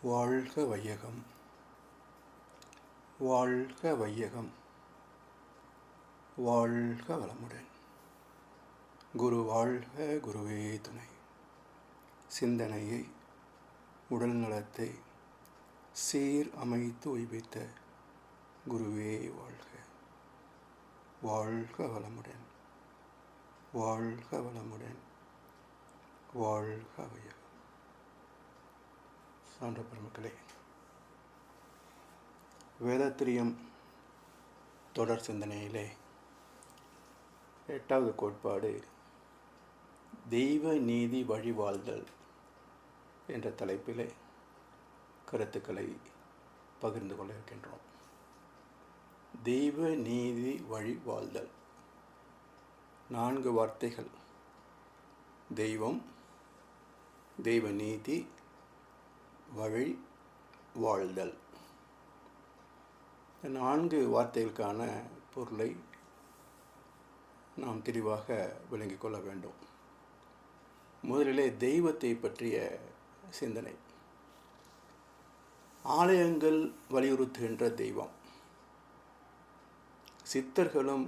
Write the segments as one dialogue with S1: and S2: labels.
S1: வாழ்க வையகம், வாழ்க வையகம், வாழ்க வளமுடன். குரு வாழ்க, குருவே துணை. சிந்தனையை, உடல் நலத்தை சீர் அமைத்து உய்வித்த குருவே வாழ்க. வாழ்க வளமுடன், வாழ்க வளமுடன், வாழ்க வையகம். சான்ற பெருமக்களே, வேதத்திரியம் தொடர் சிந்தனையிலே 8வது கோட்பாடு தெய்வ நீதி வழிவாழ்தல் என்ற தலைப்பிலே கருத்துக்களை பகிர்ந்து கொள்ள இருக்கின்றோம். தெய்வ நீதி வழிவாழ்தல் 4 வார்த்தைகள்: தெய்வம், தெய்வ நீதி, வழி வாழ்தல். 4 வார்த்தைகளுக்கான பொருளை நாம் தெளிவாக விளங்கிக் கொள்ள வேண்டும். முதலிலே தெய்வத்தை பற்றிய சிந்தனை. ஆலயங்கள் வலியுறுத்துகின்ற தெய்வம், சித்தர்களும்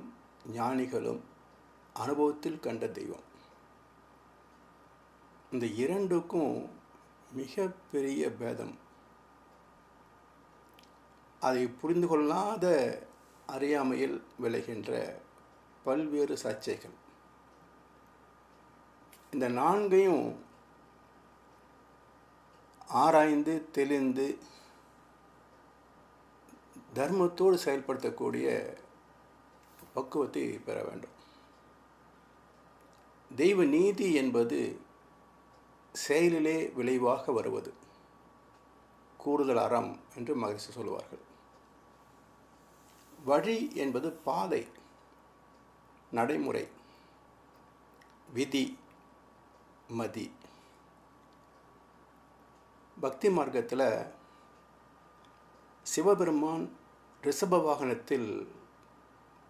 S1: ஞானிகளும் அனுபவத்தில் கண்ட தெய்வம். இந்த இரண்டுக்கும் மிக பெரிய பேதம். அதை புரிந்து கொள்ளாத அறியாமையில் விளைகின்ற பல்வேறு சர்ச்சைகள். இந்த 4ஐயும் ஆராய்ந்து தெளிந்து தர்மத்தோடு செயல்படுத்தக்கூடிய பக்குவத்தை பெற வேண்டும். தெய்வ நீதி என்பது செயலிலே விளைவாக வருவது, கூடுதல் அறம் என்று மகிழ்ச்சி சொல்வார்கள். வழி என்பது பாதை, நடைமுறை, விதி, மதி. பக்தி மார்க்கத்தில் சிவபெருமான் ரிஷப வாகனத்தில்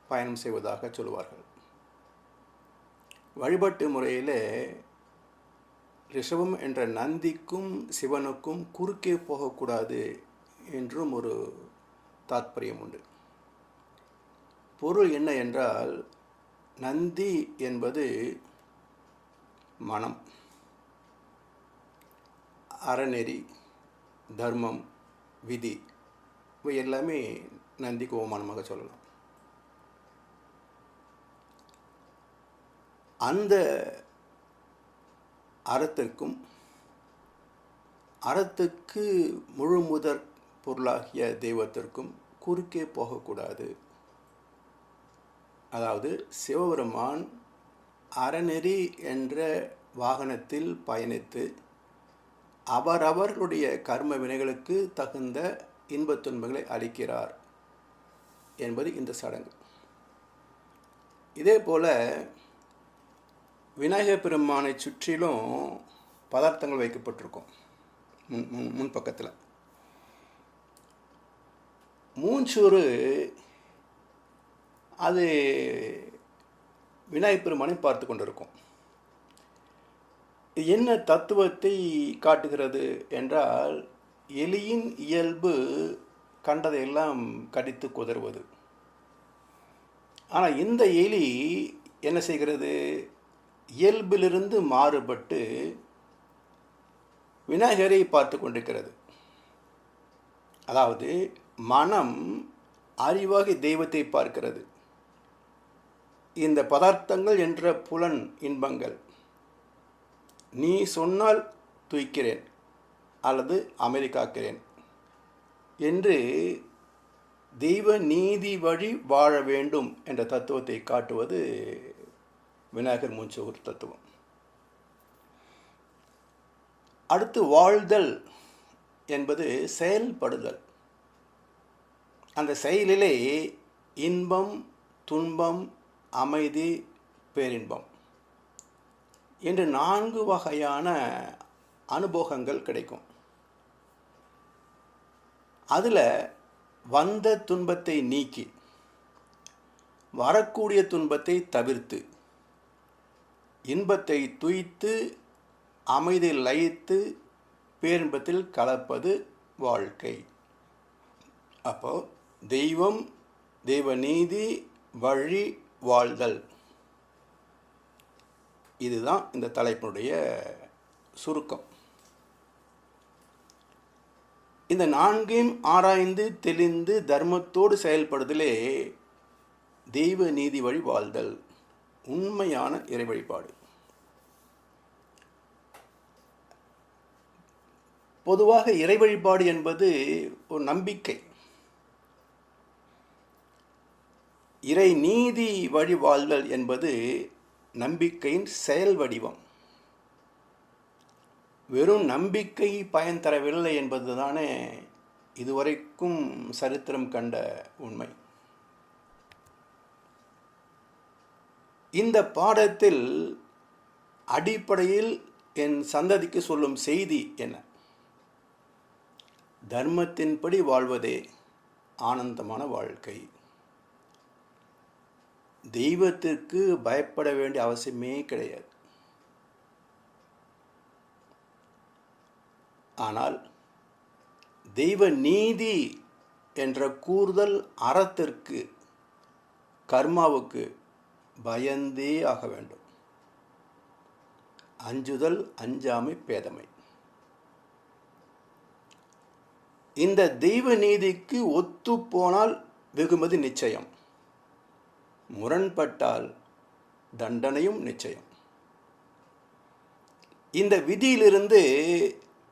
S1: பயணம் செய்வதாக சொல்வார்கள். வழிபாட்டு முறையில் ரிஷபம் என்ற நந்திக்கும் சிவனுக்கும் குறுக்கே போகக்கூடாது என்றும் ஒரு தாத்பரியம் உண்டு. பொருள் என்ன என்றால், நந்தி என்பது மனம், அறநெறி, தர்மம், விதி, இவை எல்லாமே நந்திக்கு ஓமானமாக சொல்லலாம். அந்த அறத்திற்கும் அறத்துக்கு முழு முதற் பொருளாகிய தெய்வத்திற்கும் குறுக்கே போகக்கூடாது. அதாவது சிவபெருமான் அறநெறி என்ற வாகனத்தில் பயணித்து அவரவர்களுடைய கர்ம வினைகளுக்கு தகுந்த இன்பத் துன்பங்களை அளிக்கிறார் என்பது இந்த சடங்கு. இதே போல விநாயகர் பெருமானை சுற்றிலும் பதார்த்தங்கள் வைக்கப்பட்டிருக்கும். முன்பக்கத்தில் மூஞ்சூறு, அது விநாயகர் பெருமானை பார்த்து கொண்டிருக்கும். என்ன தத்துவத்தை காட்டுகிறது என்றால், எலியின் இயல்பு கண்டதையெல்லாம் கடித்து குதறுவது. ஆனால் இந்த எலி என்ன செய்கிறது? இயல்பிலிருந்து மாறுபட்டு விநாயகரை பார்த்து கொண்டிருக்கிறது. அதாவது மனம் அறிவாகி தெய்வத்தை பார்க்கிறது. இந்த பதார்த்தங்கள் என்ற புலன் இன்பங்கள், நீ சொன்னால் துய்க்கிறேன் அல்லது அமைதி காக்கிறேன் என்று தெய்வ நீதி வழி வாழ வேண்டும் என்ற தத்துவத்தை காட்டுவது விநாயகர் மூஞ்சூர் தத்துவம். அடுத்து வாழ்தல் என்பது செயல்படுதல். அந்த செயலிலே இன்பம், துன்பம், அமைதி, பேரின்பம் என்று 4 வகையான அனுபவங்கள் கிடைக்கும். அதில் வந்த துன்பத்தை நீக்கி வரக்கூடிய துன்பத்தை தவிர்த்து இன்பத்தை துய்த்து அமைதியில் லயித்து பேரின்பத்தில் கலப்பது வாழ்க்கை. அப்போ தெய்வம், தெய்வ நீதி, வழி வாழ்தல், இதுதான் இந்த தலைப்பினுடைய சுருக்கம். இந்த நான்கையும் ஆராய்ந்து தெளிந்து தர்மத்தோடு செயல்படுதலே தெய்வ நீதி வழி வாழ்தல், உண்மையான இறை வழிபாடு. பொதுவாக இறை வழிபாடு என்பது ஒரு நம்பிக்கை. இறை நீதி வழி வாழ்தல் என்பது நம்பிக்கையின் செயல் வடிவம். வெறும் நம்பிக்கை பயன் தரவில்லை என்பதுதானே இதுவரைக்கும் சரித்திரம் கண்ட உண்மை. இந்த பாடத்தில் அடிப்படையில் என் சந்ததிக்கு சொல்லும் செய்தி என்ன? தர்மத்தின்படி வாழ்வதே ஆனந்தமான வாழ்க்கை. தெய்வத்திற்கு பயப்பட வேண்டிய அவசியமே கிடையாது. ஆனால் தெய்வ நீதி என்ற கூறுதல் அறத்திற்கு, கர்மாவுக்கு பயந்தே ஆக வேண்டும். அஞ்சுதல் அஞ்சாமை பேதமை. இந்த தெய்வ நீதிக்கு ஒத்து போனால் வெகுமதி நிச்சயம், முரண்பட்டால் தண்டனையும் நிச்சயம். இந்த விதியிலிருந்து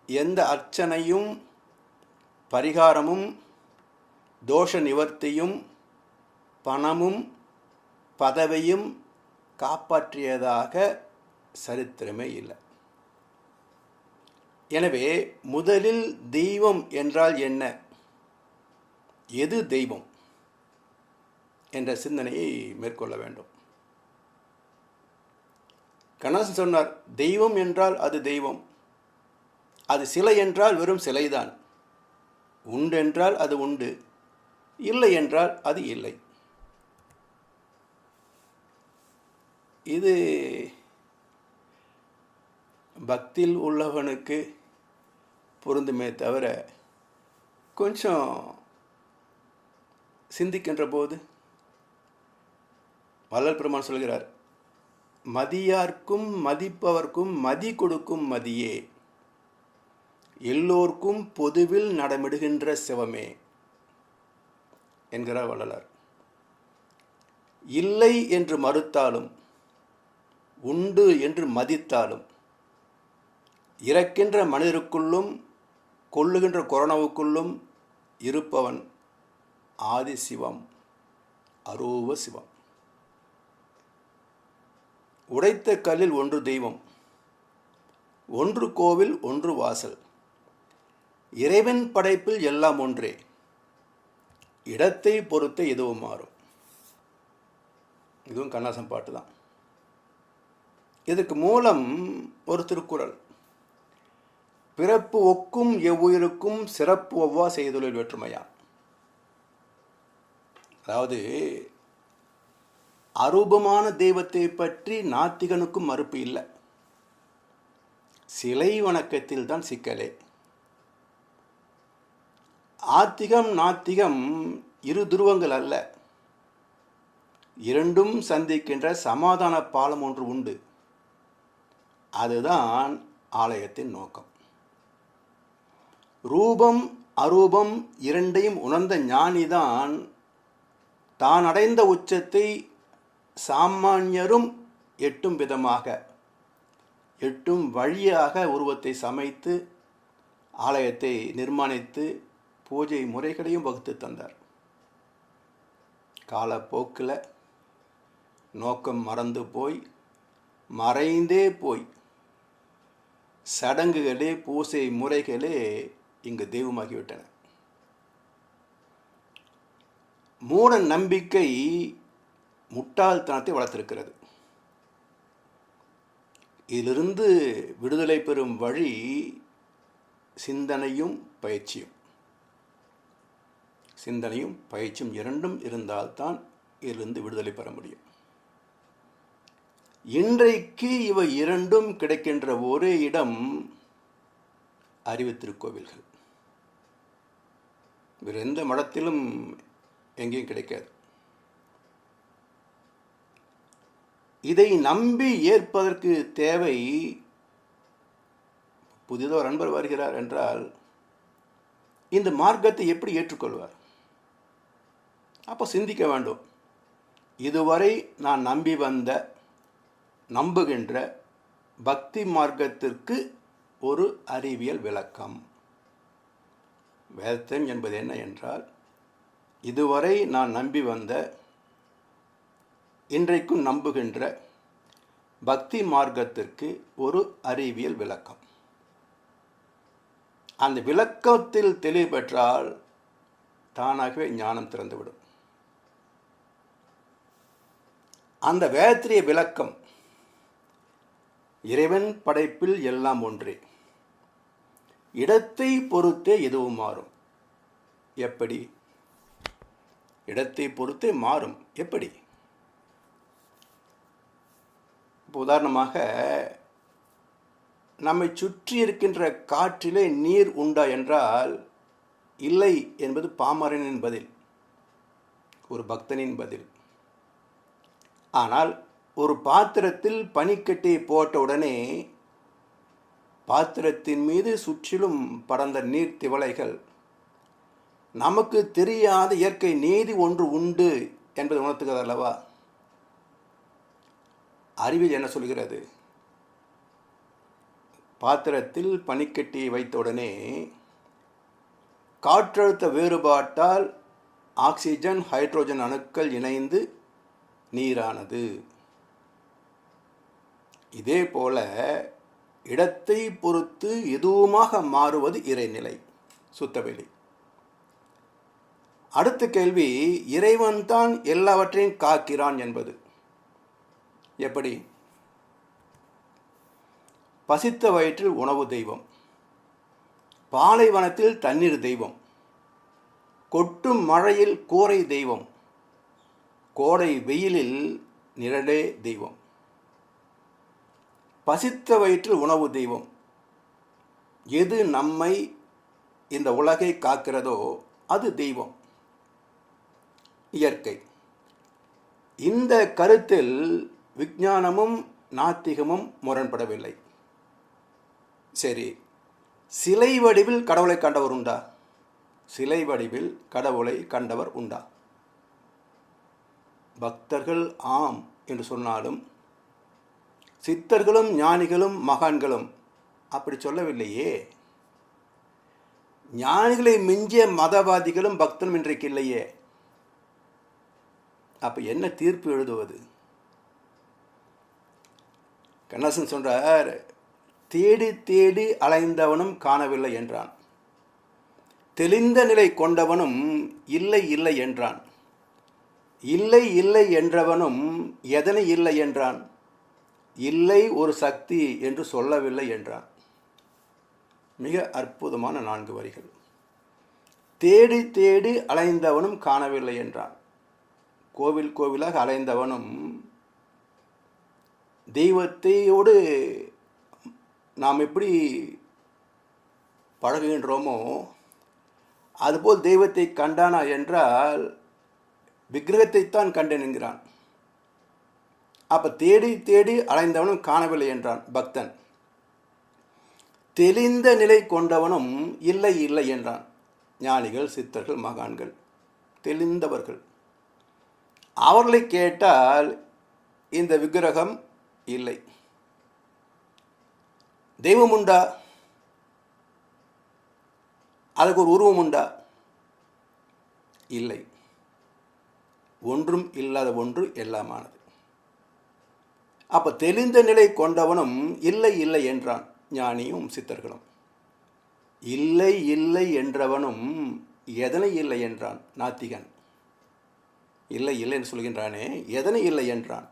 S1: எந்த அர்ச்சனையும் பரிகாரமும் தோஷ நிவர்த்தியும் பணமும் பதவியும் காப்பாற்றியதாக சரித்திரமே இல்லை. எனவே முதலில் தெய்வம் என்றால் என்ன, எது தெய்வம் என்ற சிந்தனையை மேற்கொள்ள வேண்டும். கண்ணதாசன் சொன்னார், தெய்வம் என்றால் அது தெய்வம், அது சிலை என்றால் வெறும் சிலைதான், உண்டென்றால் அது உண்டு, இல்லை என்றால் அது இல்லை. இது பக்தியில் உள்ளவனுக்கு பொருந்துமே தவிர, கொஞ்சம் சிந்திக்கின்ற போது வள்ளல் பெருமான் சொல்கிறார், மதியார்க்கும் மதிப்பவர்க்கும் மதி கொடுக்கும் மதியே, எல்லோர்க்கும் பொதுவில் நடமிடுகின்ற சிவமே என்கிறார் வள்ளலார். இல்லை என்று மறுத்தாலும், உண்டு என்று மதித்தாலும், இறக்கின்ற மனிதருக்குள்ளும் கொல்லுகின்ற கொரோனாவுக்குள்ளும் இருப்பவன் ஆதி சிவம், அரூப சிவம். உடைத்த கல்லில் ஒன்று தெய்வம், ஒன்று கோவில், ஒன்று வாசல், இறைவன் படைப்பில் எல்லாம் ஒன்றே, இடத்தை பொறுத்து எதுவும் மாறும். இதுவும் கண்ணதாசன் பாட்டு தான். இதுக்கு மூலம் ஒரு திருக்குறள், பிறப்பு ஒக்கும் எவ்வுயிருக்கும் சிறப்பு ஒவ்வா செய்தொழில் வேற்றுமையா. அதாவது அரூபமான தெய்வத்தை பற்றி நாத்திகனுக்கும் மறுப்பு இல்லை, சிலை வணக்கத்தில் தான் சிக்கலே. ஆத்திகம் நாத்திகம் இரு துருவங்கள் அல்ல, இரண்டும் சந்திக்கின்ற சமாதான பாலம் ஒன்று உண்டு. அதுதான் ஆலயத்தின் நோக்கம். ரூபம் அரூபம் இரண்டையும் உணர்ந்த ஞானிதான் தான் அடைந்த உச்சத்தை சாமானியரும் எட்டும் விதமாக, எட்டும் வழியாக உருவத்தை சமைத்து ஆலயத்தை நிர்மாணித்து பூஜை முறைகளையும் வகுத்து தந்தார். காலப்போக்கில் நோக்கம் மறந்து போய் மறைந்தே போய் சடங்குகளே பூசை முறைகளே இங்கு தெய்வமாகிவிட்டன. மூட நம்பிக்கை முட்டாள்தனத்தை வளர்த்திருக்கிறது. இதிலிருந்து விடுதலை பெறும் வழி சிந்தனையும் பயிற்சியும். சிந்தனையும் பயிற்சியும் இரண்டும் இருந்தால்தான் இதிலிருந்து விடுதலை பெற முடியும். இன்றைக்கு இவை இரண்டும் கிடைக்கின்ற ஒரே இடம் அறிவு திருக்கோவில்கள். வேறு எந்த மடத்திலும் எங்கேயும் கிடைக்காது. இதை நம்பி ஏற்பதற்கு தேவை, புதிதாக ஒரு அன்பர் வருகிறார் என்றால் இந்த மார்க்கத்தை எப்படி ஏற்றுக்கொள்வார்? அப்போ சிந்திக்க வேண்டும். இதுவரை நான் நம்புகின்ற பக்தி மார்க்கத்திற்கு ஒரு அறிவியல் விளக்கம். வேதம் என்பது என்ன என்றால், இதுவரை நான் நம்பி வந்த, இன்றைக்கும் நம்புகின்ற பக்தி மார்க்கத்திற்கு ஒரு அறிவியல் விளக்கம். அந்த விளக்கத்தில் தெளிவு பெற்றால் தானாகவே ஞானம் திறந்துவிடும். அந்த வேதத்திரிய விளக்கம், இறைவன் படைப்பில் எல்லாம் ஒன்றே, இடத்தை பொறுத்தே எதுவும் மாறும். எப்படி? இடத்தை பொறுத்தே மாறும். எப்படி? இப்போ உதாரணமாக, நம்மை சுற்றி இருக்கின்ற காற்றிலே நீர் உண்டா என்றால் இல்லை என்பது பாமரனின் பதில், ஒரு பக்தனின் பதில். ஆனால் ஒரு பாத்திரத்தில் பனிக்கட்டியை போட்டவுடனே பாத்திரத்தின் மீது சுற்றிலும் படர்ந்த நீர் திவலைகள் நமக்கு தெரியாத இயற்கை நீதி ஒன்று உண்டு என்பதை உணர்த்துகிறது அல்லவா? அறிவியல் என்ன சொல்கிறது? பாத்திரத்தில் பனிக்கட்டியை வைத்தவுடனே காற்றழுத்த வேறுபாட்டால் ஆக்சிஜன் ஹைட்ரோஜன் அணுக்கள் இணைந்து நீரானது. இதே போல இடத்தை பொறுத்து எதுவுமாக மாறுவது இறைநிலை, சுத்தவெளி. அடுத்த கேள்வி, இறைவன்தான் எல்லாவற்றையும் காக்கிறான் என்பது எப்படி? பசித்த வயிற்றில் உணவு தெய்வம், பாலைவனத்தில் தண்ணீர் தெய்வம், கொட்டும் மழையில் கூரை தெய்வம், கோடை வெயிலில் நிழலே தெய்வம். பசித்த வயிற்றில் உணவு தெய்வம். எது நம்மை, இந்த உலகை காக்கிறதோ அது தெய்வம், இயற்கை. இந்த கருத்தில் விஞ்ஞானமும் நாத்திகமும் முரண்படவில்லை. சரி, சிலை வடிவில் கடவுளை கண்டவர் உண்டா? சிலை வடிவில் கடவுளை கண்டவர் உண்டா? பக்தர்கள் ஆம் என்று சொன்னாலும் சித்தர்களும் ஞானிகளும் மகான்களும் அப்படி சொல்லவில்லையே. ஞானிகளை மிஞ்சிய மதவாதிகளும் பக்தனும் இன்றைக்கு இல்லையே. அப்போ என்ன தீர்ப்பு எழுதுவது? கண்ணதாசன் சொல்றார், தேடி தேடி அலைந்தவனும் காணவில்லை என்றான், தெளிந்த நிலை கொண்டவனும் இல்லை இல்லை என்றான், இல்லை இல்லை என்றவனும் எதனை இல்லை என்றான், இல்லை ஒரு சக்தி என்று சொல்லவில்லை என்றான். மிக அற்புதமான 4 வரிகள். தேடி தேடி அலைந்தவனும் காணவில்லை என்றான். கோவில் கோவிலாக அலைந்தவனும் தெய்வத்தையோடு நாம் எப்படி பழகுகின்றோமோ அதுபோல் தெய்வத்தை கண்டானா என்றால் விக்கிரகத்தைத்தான் கண்டேன் என்கிறான். அப்போ தேடி தேடி அலைந்தவனும் காணவில்லை என்றான் பக்தன். தெளிந்த நிலை கொண்டவனும் இல்லை இல்லை என்றான். ஞானிகள், சித்தர்கள், மகான்கள், தெளிந்தவர்கள். அவர்களை கேட்டால் இந்த விக்கிரகம் இல்லை. தெய்வம் உண்டா? அதுக்கு ஒரு உருவம் உண்டா? இல்லை. ஒன்றும் இல்லாத ஒன்று எல்லாமானது. அப்போ தெளிந்த நிலை கொண்டவனும் இல்லை இல்லை என்றான் ஞானியும் சித்தர்களும். இல்லை இல்லை என்றவனும் எதனை இல்லை என்றான் நாத்திகன். இல்லை இல்லை என்று சொல்கின்றானே, எதனை இல்லை என்றான்.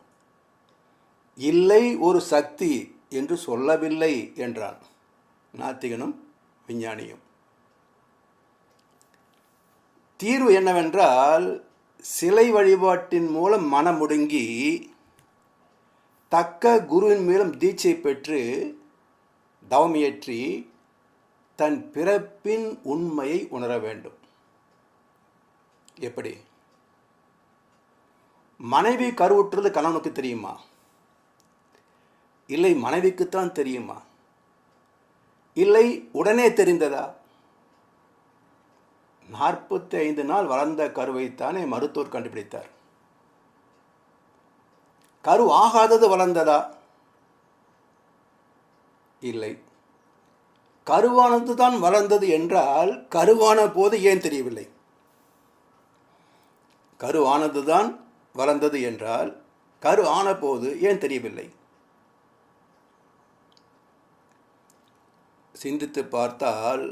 S1: இல்லை ஒரு சக்தி என்று சொல்லவில்லை என்றான் நாத்திகனும் விஞ்ஞானியும். தீர்வு என்னவென்றால், சிலை வழிபாட்டின் மூலம் மனம் முடுங்கி தக்க குருவின் மூலம் தீட்சை பெற்று தவமியற்றி தன் பிறப்பின் உண்மையை உணர வேண்டும். எப்படி? மனைவி கருவுற்றது கணவனுக்கு தெரியுமா? இல்லை மனைவிக்குத்தான் தெரியுமா? இல்லை உடனே தெரிந்ததா? 45 நாள் வளர்ந்த கருவைத்தானே மருத்துவர் கண்டுபிடித்தார். கரு ஆகாதது வளர்ந்ததா? இல்லை. கருவானது தான் வளர்ந்தது என்றால் கருவான போது ஏன் தெரியவில்லை? கருவானது தான் வளர்ந்தது என்றால் கரு ஆன போது ஏன் தெரியவில்லை? சிந்தித்து பார்த்தால்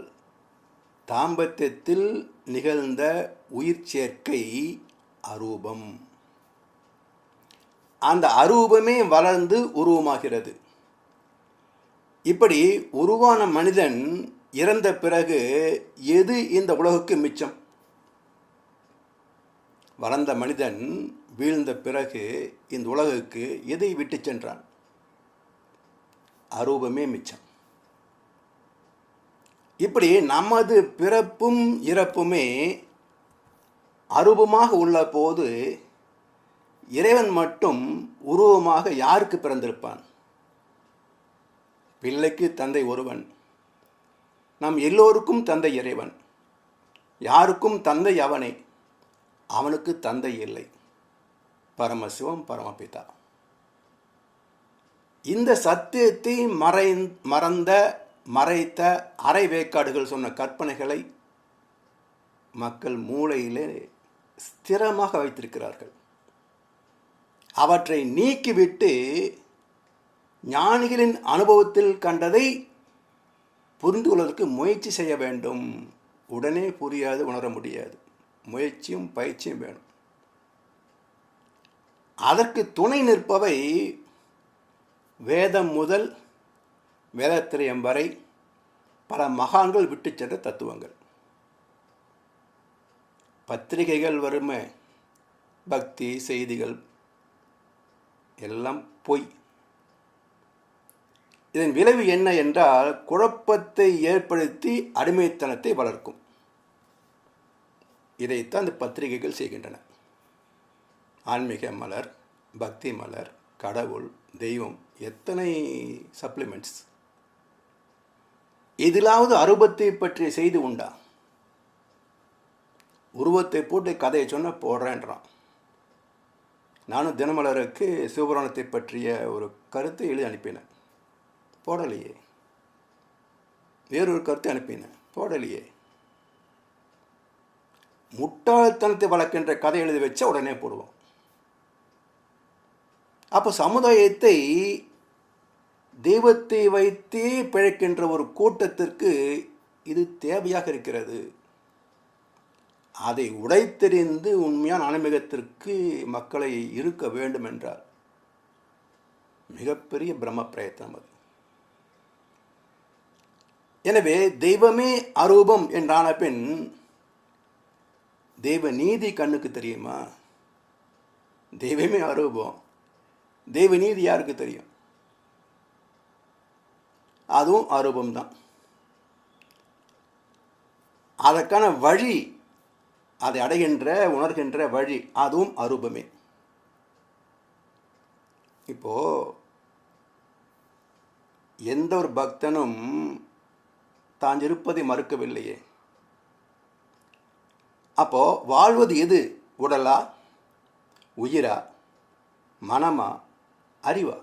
S1: தாம்பத்தியத்தில் நிகழ்ந்த உயிர் சேர்க்கை அரூபம். அந்த அரூபமே வளர்ந்து உருவமாகிறது. இப்படி உருவான மனிதன் இறந்த பிறகு எது இந்த உலகுக்கு மிச்சம்? வளர்ந்த மனிதன் வீழ்ந்த பிறகு இந்த உலகுக்கு எதை விட்டு சென்றான்? அரூபமே மிச்சம். இப்படி நமது பிறப்பும் இறப்புமே அரூபமாக உள்ள போது இறைவன் மட்டும் உருவமாக யாருக்கு பிறந்திருப்பான்? பிள்ளைக்கு தந்தை ஒருவன். நம் எல்லோருக்கும் தந்தை இறைவன். யாருக்கும் தந்தை அவனே. அவனுக்கு தந்தை இல்லை. பரமசிவம் பரமபிதா. இந்த சத்தியத்தை மறைத்த அரை வேக்காடுகள் சொன்ன கற்பனைகளை மக்கள் மூளையிலே ஸ்திரமாக வைத்திருக்கிறார்கள். அவற்றை நீக்கிவிட்டு ஞானிகளின் அனுபவத்தில் கண்டதை புரிந்து கொள்வதற்கு முயற்சி செய்ய வேண்டும். உடனே புரியாது, உணர முடியாது. முயற்சியும் பயிற்சியும் வேணும். அதற்கு துணை நிற்பவை வேதம் முதல் வேதத்திரயம் வரை பல மகான்கள் விட்டு சென்ற தத்துவங்கள். பத்திரிகைகள் வருமே, பக்தி செய்திகள் எல்லாம் பொய். இதன் விளைவு என்ன என்றால் குழப்பத்தை ஏற்படுத்தி அடிமைத்தனத்தை வளர்க்கும். இதைத்தான் இந்த பத்திரிகைகள் செய்கின்றன. ஆன்மீக மலர், பக்தி மலர், கடவுள், தெய்வம், எத்தனை சப்ளிமெண்ட்ஸ். இதிலாவது அரூபத்தை பற்றிய செய்தி உண்டா? உருவத்தை போட்டு கதையை சொன்ன போடுறேன்றான். நானும் தினமலருக்கு சிவபுராணத்தை பற்றிய ஒரு கருத்தை எழுதி அனுப்பினேன், போடலையே. வேறொரு கருத்தை அனுப்பினேன், போடலையே. முட்டாள்தனத்தை வளர்க்கின்ற கதை எழுதி வச்சா உடனே போடுவோம். அப்போ சமுதாயத்தை தெய்வத்தை வைத்தே பிழைக்கின்ற ஒரு கூட்டத்திற்கு இது தேவையாக இருக்கிறது. அதை உடைத்தெறிந்து உண்மையான ஆன்மீகத்திற்கு மக்களை இருக்க வேண்டும் என்றால் மிகப்பெரிய பிரம்ம பிரயத்தனம் அது. எனவே தெய்வமே அரூபம் என்றான பின் தெய்வ நீதி கண்ணுக்கு தெரியுமா? தெய்வமே அரூபம், தெய்வ நீதி யாருக்கு தெரியும்? அதுவும் அரூபம்தான். அதற்கான வழி, அதை அடைகின்ற உணர்கின்ற வழி, அதுவும் அரூபமே. இப்போ எந்த ஒரு பக்தனும் தான் இருப்பதை மறுக்கவில்லையே. அப்போ வாழ்வது எது? உடலா, உயிரா, மனமா, அறிவா?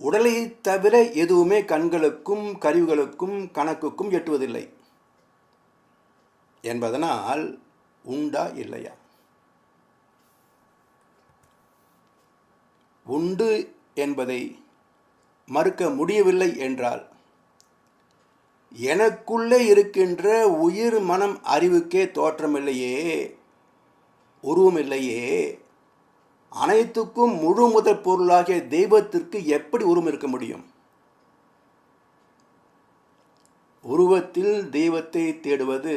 S1: உடலை தவிர எதுவுமே கண்களுக்கும் கருவிகளுக்கும் கணக்குக்கும் எட்டுவதில்லை என்பதனால் உண்டா இல்லையா? உண்டு என்பதை மறுக்க முடியவில்லை என்றால் எனக்குள்ளே இருக்கின்ற உயிர் மனம் அறிவுக்கே தோற்றமில்லையே, உருவமில்லையே, அனைத்துக்கும் முழு முதற் பொருளாகிய தெய்வத்திற்கு எப்படி உருவம் இருக்க முடியும்? உருவத்தில் தெய்வத்தை தேடுவது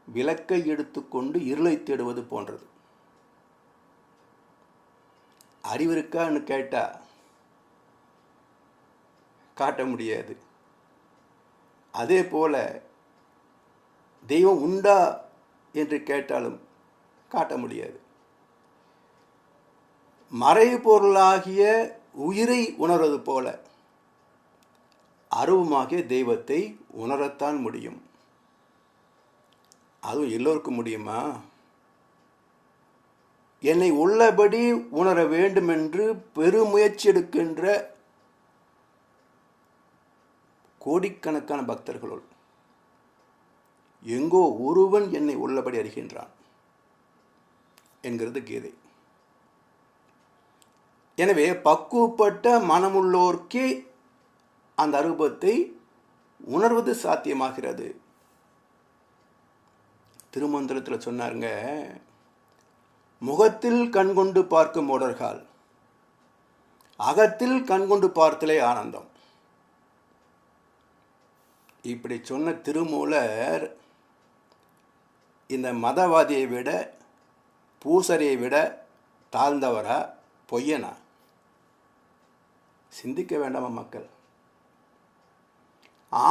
S1: விளக்கை எடுத்துக்கொண்டு இருளை தேடுவது போன்றது. அறிவு இருக்கான்னு கேட்டா காட்ட முடியாது. அதே போல தெய்வம் உண்டா என்று கேட்டாலும் காட்ட முடியாது. மறைபொருளாகிய உயிரை உணர்வது போல அருவமாகிய தெய்வத்தை உணரத்தான் முடியும். அதுவும் எல்லோருக்கும் முடியுமா? என்னை உள்ளபடி உணர வேண்டுமென்று பெருமுயற்சி எடுக்கின்ற கோடிக்கணக்கான பக்தர்களுள் எங்கோ ஒருவன் என்னை உள்ளபடி அறிகின்றான் என்கிறது கீதை. எனவே பக்குவப்பட்ட மனமுள்ளோர்க்கே அந்த அனுபவத்தை உணர்வது சாத்தியமாகிறது. திருமந்திரத்தில் சொன்னாருங்க, முகத்தில் கண்கொண்டு பார்க்கும் மூடர்கள் அகத்தில் கண்கொண்டு பார்த்தலே ஆனந்தம். இப்படி சொன்ன திருமூலர் இந்த மதவாதியை விட பூசரியை விட தாழ்ந்தவரா பொய்யனா? சிந்திக்க வேண்டாமா மக்கள்?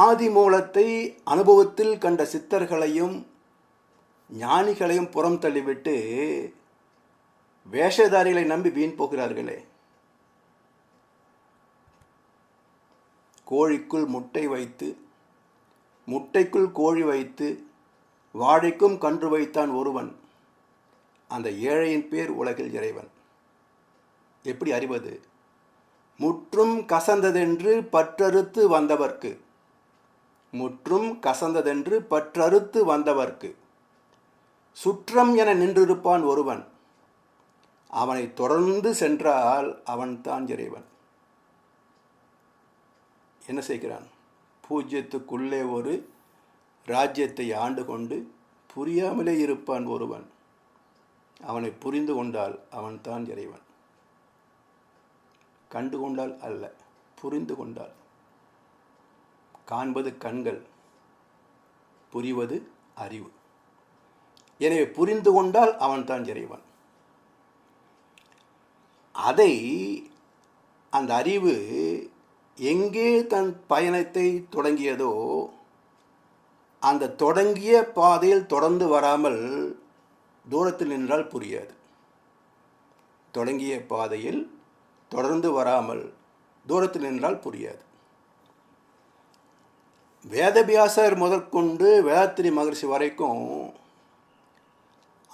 S1: ஆதி மூலத்தை அனுபவத்தில் கண்ட சித்தர்களையும் ஞானிகளையும் புறம் தள்ளிவிட்டு வேஷதாரிகளை நம்பி வீண் போகிறார்களே. கோழிக்குள் முட்டை வைத்து, முட்டைக்குள் கோழி வைத்து, வாழைக்கும் கன்று வைத்தான் ஒருவன், அந்த ஏழையின் பேர் உலகில் இறைவன். எப்படி அறிவது? முற்றும் கசந்ததென்று பற்றறுத்து வந்தவர்க்கு, முற்றும் கசந்ததென்று பற்றறுத்து வந்தவர்க்கு சுற்றம் என நின்றிருப்பான் ஒருவன், அவனை தொடர்ந்து சென்றால் அவன்தான் இறைவன். என்ன செய்கிறான்? பூஜ்யத்துக்குள்ளே ஒரு ராஜ்யத்தை ஆண்டு கொண்டு புரியாமலே இருப்பான் ஒருவன், அவனை புரிந்து கொண்டால் அவன்தான் இறைவன். கண்டு கொண்டால் அல்ல, புரிந்து கொண்டால். காண்பது கண்கள், புரிவது அறிவு. எனவே புரிந்து கொண்டால் அவன்தான் இறைவன். அதை அந்த அறிவு எங்கே தன் பயணத்தை தொடங்கியதோ அந்த தொடங்கிய பாதையில் தொடர்ந்து வராமல் தூரத்தில் நின்றால் புரியாது. தொடங்கிய பாதையில் தொடர்ந்து வராமல் தூரத்தில் நின்றால் புரியாது. வேதவியாசர் முதற்கொண்டு வேதாத்திரி மகர்ஷி வரைக்கும்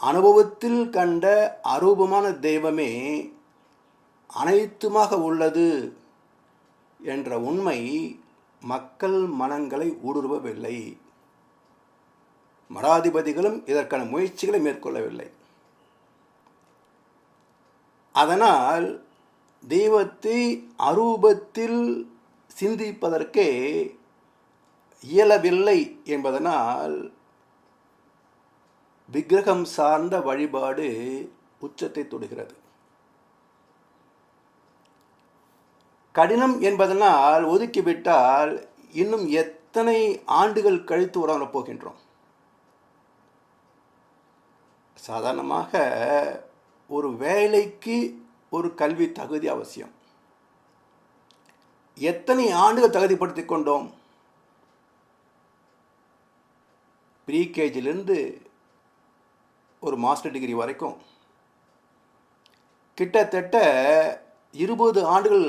S1: அனுபவத்தில் கண்ட அரூபமான தெய்வமே அனைத்துமாக உள்ளது என்ற உண்மை மக்கள் மனங்களை ஊடுருவவில்லை. மடாதிபதிகளும் இதற்கான முயற்சிகளை மேற்கொள்ளவில்லை. அதனால் தெய்வத்தை அரூபத்தில் சிந்திப்பதற்கே இயலவில்லை என்பதனால் விக்கிரகம் சார்ந்த வழிபாடு உச்சத்தை தொடுகிறது. கடினம் என்பதனால் ஒதுக்கிவிட்டால் இன்னும் எத்தனை ஆண்டுகள் கழித்து உணரப் போகின்றோம். சாதாரணமாக ஒரு வேலைக்கு ஒரு கல்வி தகுதி அவசியம். எத்தனை ஆண்டுகள் தகுதிப்படுத்திக் கொண்டோம்? ப்ரீகேஜிலிருந்து ஒரு மாஸ்டர் டிகிரி வரைக்கும் கிட்டத்தட்ட 20 ஆண்டுகள்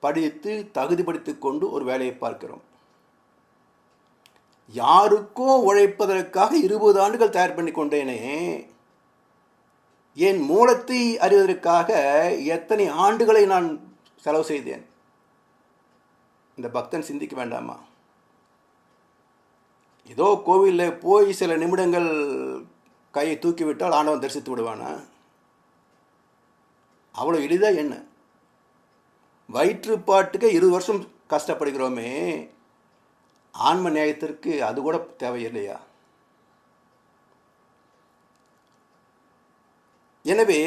S1: படித்து தகுதிப்படுத்தி கொண்டு ஒரு வேலையை பார்க்கிறோம். யாருக்கோ உழைப்பதற்காக 20 ஆண்டுகள் தயார் பண்ணி கொண்டேனே, என் மூலத்தை அறிவதற்காக எத்தனை ஆண்டுகளை நான் செலவு செய்தேன்? இந்த பக்தன் சிந்திக்க வேண்டாமா? ஏதோ கோவிலில் போய் சில நிமிடங்கள் கையை தூக்கிவிட்டால் ஆண்டவன் தரிசித்து விடுவானா? அவ்வளோ எளிதாக என்ன? வயிற்றுப்பாட்டுக்கு 20 வருஷம் கஷ்டப்படுகிறோமே, ஆன்ம நியாயத்திற்கு அது கூட தேவையில்லையா? எனவே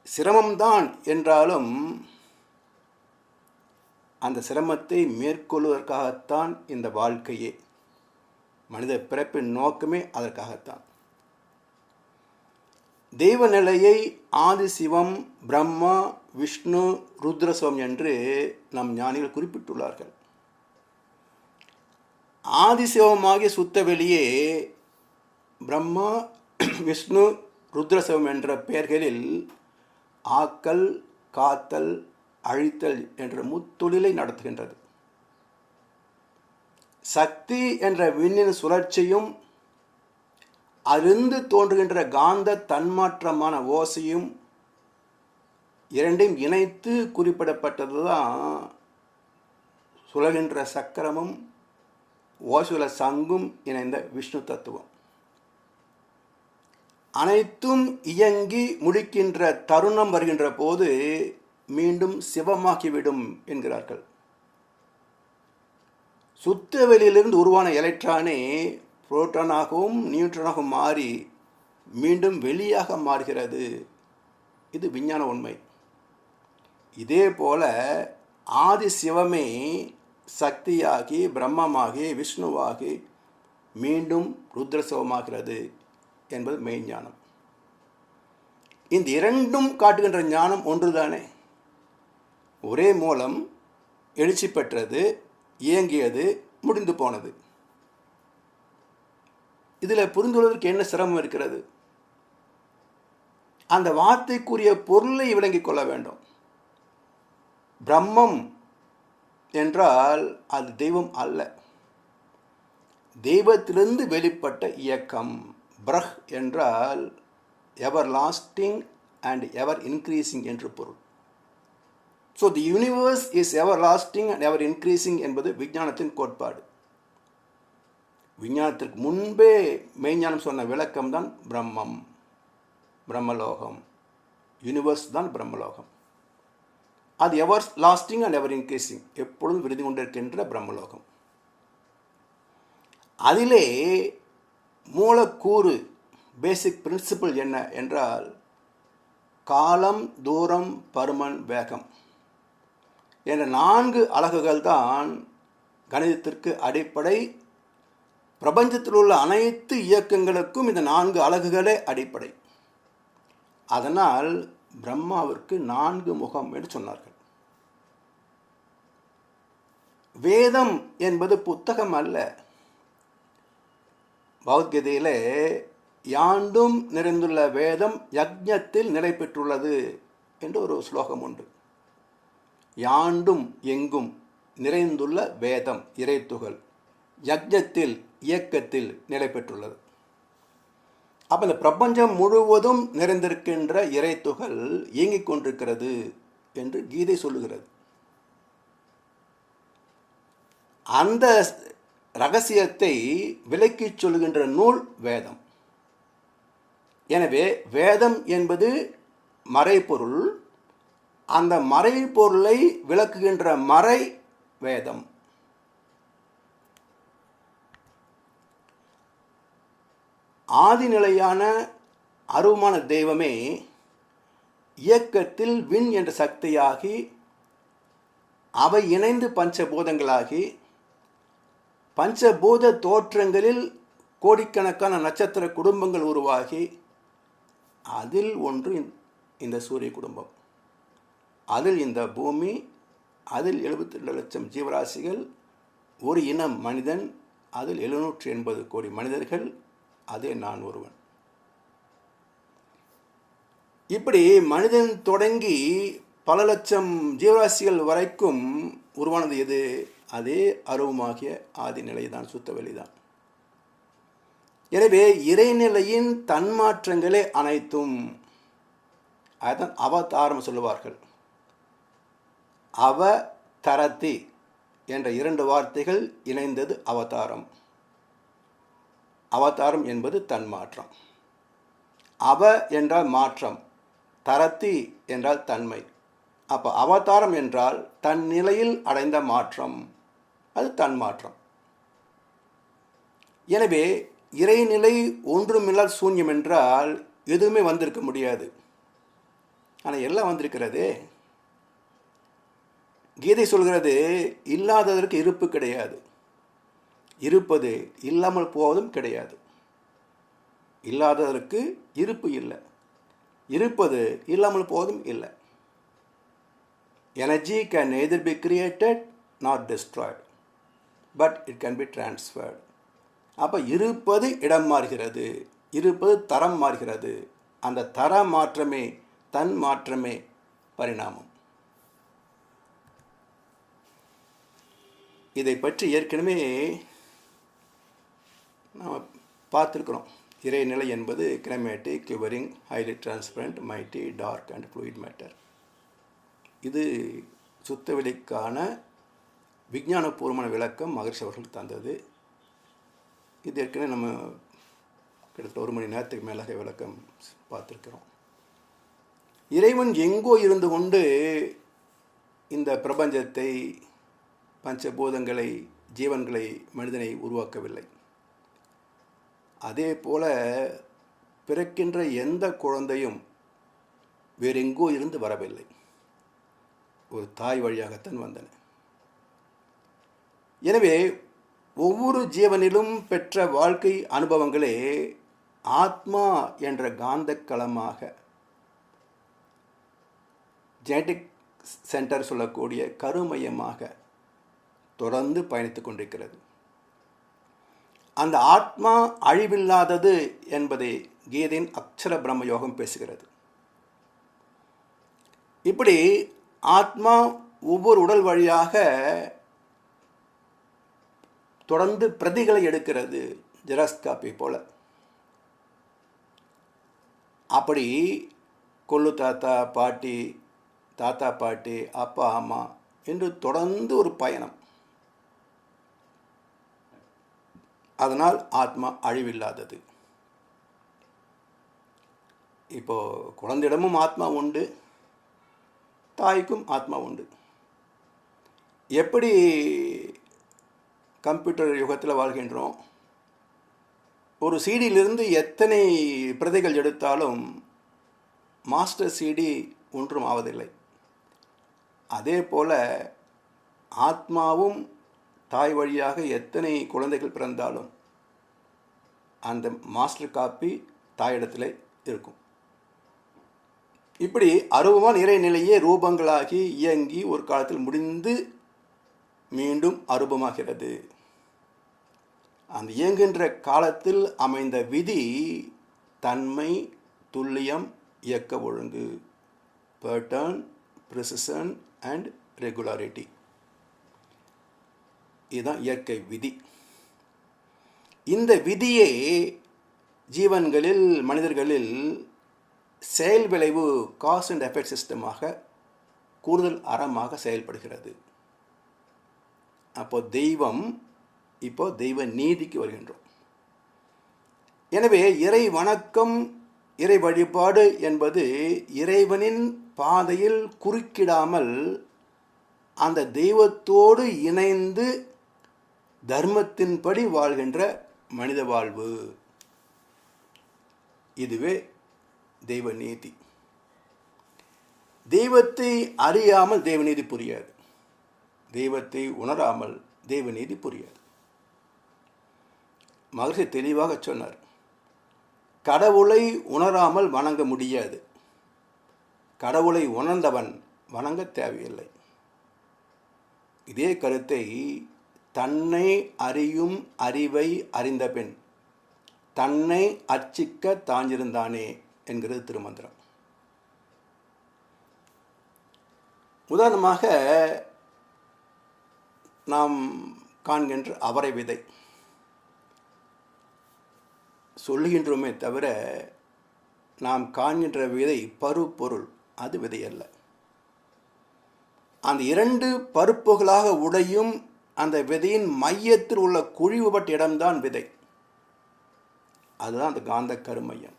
S1: சிரமம்தான் என்றாலும் அந்த சிரமத்தை மேற்கொள்வதற்காகத்தான் இந்த வாழ்க்கையே. மனித பிறப்பின் நோக்கமே அதற்காகத்தான். தெய்வ நிலையை ஆதிசிவம், பிரம்மா, விஷ்ணு, ருத்ரசுவம் என்று நம் ஞானிகள் குறிப்பிட்டுள்ளார்கள். ஆதிசிவமாகிய சுத்த வெளியே பிரம்மா, விஷ்ணு, ருத்ரசிவம் என்ற பெயர்களில் ஆக்கல், காத்தல், அழித்தல் என்ற முத்தொழிலை நடத்துகின்றது. சக்தி என்ற விண்ணின் சுழற்சியும் அதிலிருந்து தோன்றுகின்ற காந்த தன்மாற்றமான ஓசையும் இரண்டையும் இணைத்து குறிப்பிடப்பட்டது தான் சுழல்கின்ற சக்கரமும் ஓசுல சங்கும் இணைந்த விஷ்ணு தத்துவம். அனைத்தும் இயங்கி முடிக்கின்ற தருணம் வருகின்ற போது மீண்டும் சிவமாக்கிவிடும் என்கிறார்கள். சுத்த வெளியிலிருந்து உருவான எலக்ட்ரானே புரோட்டானாகவும் நியூட்ரானாகவும் மாறி மீண்டும் வெளியாக மாறுகிறது. இது விஞ்ஞான உண்மை. இதே போல ஆதி சிவமே சக்தியாகி, பிரம்மமாகி, விஷ்ணுவாகி மீண்டும் ருத்ரசிவமாகிறது என்பது மெய்ஞானம். இந்த இரண்டும் காட்டுகின்ற ஞானம் ஒன்றுதானே. ஒரே மூலம் எழுச்சி பெற்றது, இயங்கியது, முடிந்து போனது. இதில் புரிந்துள்ளதற்கு என்ன சிரமம் இருக்கிறது? அந்த வார்த்தைக்குரிய பொருளை விளங்கிக் கொள்ள வேண்டும். பிரம்மம் என்றால் அது தெய்வம் அல்ல, தெய்வத்திலிருந்து வெளிப்பட்ட இயக்கம். பிரஹ் என்றால் எவர் லாஸ்டிங் அண்ட் எவர் இன்க்ரீசிங் என்று பொருள். So the universe is ever lasting and ever increasing என்பது விஞ்ஞானத்தின் கோட்பாடு. விஞ்ஞானத்திற்கு முன்பே மெய்ஞானம் சொன்ன விளக்கம் தான் பிரம்மம், பிரம்மலோகம். யூனிவர்ஸ் தான் பிரம்மலோகம். அது எவர் லாஸ்டிங் அண்ட் எவர் இன்க்ரீசிங், எப்பொழுதும் விருதி கொண்டிருக்கின்ற பிரம்மலோகம். அதிலே மூலக்கூறு, பேசிக் பிரின்சிபிள் என்ன என்றால் காலம், தூரம், பருமன், வேகம் என்ற 4 அலகுகள் தான் கணிதத்திற்கு அடிப்படை. பிரபஞ்சத்தில் உள்ள அனைத்து இயக்கங்களுக்கும் இந்த 4 அலகுகளே அடிப்படை. அதனால் பிரம்மாவிற்கு 4 முகம் என்று சொன்னார்கள். வேதம் என்பது புத்தகம் அல்ல. பகவத்கீதையிலே யாண்டும் நிறைந்துள்ள வேதம் யக்ஞத்தில் நிலை பெற்றுள்ளது என்று ஒரு ஸ்லோகம் உண்டு. யாண்டும் எங்கும் நிறைந்துள்ள வேதம், இறைத்துகள் யக்ஞத்தில், இயக்கத்தில் நிலை பெற்றுள்ளது. அப்போ இந்த பிரபஞ்சம் முழுவதும் நிறைந்திருக்கின்ற இறைத்துகள் இயங்கிக் கொண்டிருக்கிறது என்று கீதை சொல்லுகிறது. அந்த ரகசியத்தை விளக்கிச் சொல்லுகின்ற நூல் வேதம். எனவே வேதம் என்பது மறைபொருள். அந்த மறைபொருளை விளக்குகின்ற மறை வேதம். ஆதிநிலையான அருவமான தெய்வமே இயக்கத்தில் விண் என்ற சக்தியாகி, அவை இணைந்து பஞ்சபூதங்களாகி, பஞ்சபூத தோற்றங்களில் கோடிக்கணக்கான நட்சத்திர குடும்பங்கள் உருவாகி, அதில் ஒன்று இந்த சூரிய குடும்பம், அதில் இந்த பூமி, அதில் 72 லட்சம் ஜீவராசிகள், ஒரு இனம் மனிதன், அதில் 780 கோடி மனிதர்கள், அதே நான் ஒருவன். இப்படி மனிதன் தொடங்கி பல லட்சம் ஜீவராசிகள் வரைக்கும் உருவானது எது? அதே அருவமாகிய ஆதி நிலைதான், சுத்த வெளிதான். எனவே இறைநிலையின் தன்மாற்றங்களே அனைத்தும். அதுதான் அவதாரம் சொல்லுவார்கள். அவ தரத்தி என்ற 2 வார்த்தைகள் இணைந்தது அவதாரம். அவதாரம் என்பது தன்மாற்றம். அவ என்றால் மாற்றம், தரத்தி என்றால் தன்மை. அப்போ அவதாரம் என்றால் தன் நிலையில் அடைந்த மாற்றம், அது தன்மாற்றம். எனவே இறைநிலை ஒன்றுமில்லால் சூன்யம் என்றால் எதுவுமே வந்திருக்க முடியாது. ஆனால் எல்லாம் வந்திருக்கிறதே. கீதை சொல்கிறது, இல்லாததற்கு இருப்பு கிடையாது, இருப்பது இல்லாமல் போவதும் கிடையாது. இல்லாததற்கு இருப்பு இல்லை, இருப்பது இல்லாமல் போவதும் இல்லை. Energy can neither be created nor destroyed. But it can be transferred. அப்போ இருப்பது இடம் மாறுகிறது, இருப்பது தரம் மாறுகிறது. அந்த தர மாற்றமே, தன் மாற்றமே பரிணாமம். இதை பற்றி ஏற்கனவே நாம் பார்த்துருக்குறோம். இறைநிலை என்பது kinematic, quivering, highly transparent, mighty, dark and fluid matter. இது சுத்தவெளிக்கான விஞ்ஞானபூர்வமான விளக்கம் மகரிஷி அவர்கள் தந்தது. இது ஏற்கனவே நம்ம கிட்டத்தட்ட 1 மணி நேரத்துக்கு மேலாக விளக்கம் பார்த்துருக்கிறோம். இறைவன் எங்கோ இருந்து கொண்டு இந்த பிரபஞ்சத்தை, பஞ்சபூதங்களை, ஜீவன்களை, மனிதனை உருவாக்கவில்லை. அதே போல பிறக்கின்ற எந்த குழந்தையும் வேறெங்கோ இருந்து வரவில்லை, ஒரு தாய் வழியாகத்தான் வந்தன. எனவே ஒவ்வொரு ஜீவனிலும் பெற்ற வாழ்க்கை அனுபவங்களே ஆத்மா என்ற காந்தக்களமாக, ஜெனடிக் சென்டர் சொல்லக்கூடிய கருமையமாக தொடர்ந்து பயணித்து கொண்டிருக்கிறது. அந்த ஆத்மா அழிவில்லாதது என்பதை கீதையின் அக்ஷர பிரம்ம யோகம் பேசுகிறது. இப்படி ஆத்மா ஒவ்வொரு உடல் வழியாக தொடர்ந்து பிரதிகளை எடுக்கிறது, ஜெராக்ஸ் காப்பி போல. அப்படி கொள்ளு தாத்தா பாட்டி, தாத்தா பாட்டி, அப்பா அம்மா என்று தொடர்ந்து ஒரு பயணம். அதனால் ஆத்மா அழிவில்லாதது. இப்போ குழந்தையிடமும் ஆத்மா உண்டு, தாய்க்கும் ஆத்மா உண்டு. எப்படி கம்ப்யூட்டர் யுகத்தில் வாழ்கின்றோம், ஒரு சிடியிலிருந்து எத்தனை பிரதிகள் எடுத்தாலும் மாஸ்டர் சிடி ஒன்றும் ஆவதில்லை. அதே போல் ஆத்மாவும் தாய் வழியாக எத்தனை குழந்தைகள் பிறந்தாலும் அந்த மாஸ்டர் காப்பி தாயிடத்தில் இருக்கும். இப்படி அருவமான இறைநிலையே ரூபங்களாகி இயங்கி ஒரு காலத்தில் முடிந்து மீண்டும் அரூபமாகிறது. அந்த இயங்குகின்ற காலத்தில் அமைந்த விதி தன்மை, துல்லியம், இயக்க ஒழுங்கு, பேட்டர்ன், ப்ரிசிஷன் அண்ட் ரெகுலாரிட்டி. இதுதான் இயற்கை விதி. இந்த விதியே ஜீவன்களில், மனிதர்களில் செயல் விளைவு, காஸ் அண்ட் எஃபெக்ட் சிஸ்டமாக கூடுதல் அறமாக செயல்படுகிறது. அப்போ தெய்வம், இப்போ தெய்வ நீதிக்கு வருகின்றோம். எனவே இறை வணக்கம், இறை வழிபாடு என்பது இறைவனின் பாதையில் குறுக்கிடாமல் அந்த தெய்வத்தோடு இணைந்து தர்மத்தின்படி வாழ்கின்ற மனித வாழ்வு. இதுவே தெய்வ நீதி. தெய்வத்தை அறியாமல் தெய்வநீதி புரியாது, தெய்வத்தை உணராமல் தெய்வநீதி புரியாது. மகரிஷி தெளிவாக சொன்னார், கடவுளை உணராமல் வணங்க முடியாது, கடவுளை உணர்ந்தவன் வணங்க தேவையில்லை. இதே கருத்தை தன்னை அறியும் அறிவை அறிந்த பின் தன்னை அர்ச்சிக்க தாஞ்சிருந்தானே என்கிறது திருமந்திரம். உதாரணமாக நாம் காண்கின்ற அவரை விதை சொல்லுகின்றோமே தவிர நாம் காண்கின்ற விதை பருப்பொருள், அது விதை அல்ல. அந்த 2 பருப்புகளாக உடையும் அந்த விதையின் மையத்தில் உள்ள குழிவுபட்ட இடம்தான் விதை. அதுதான் அந்த காந்த கருமையம்.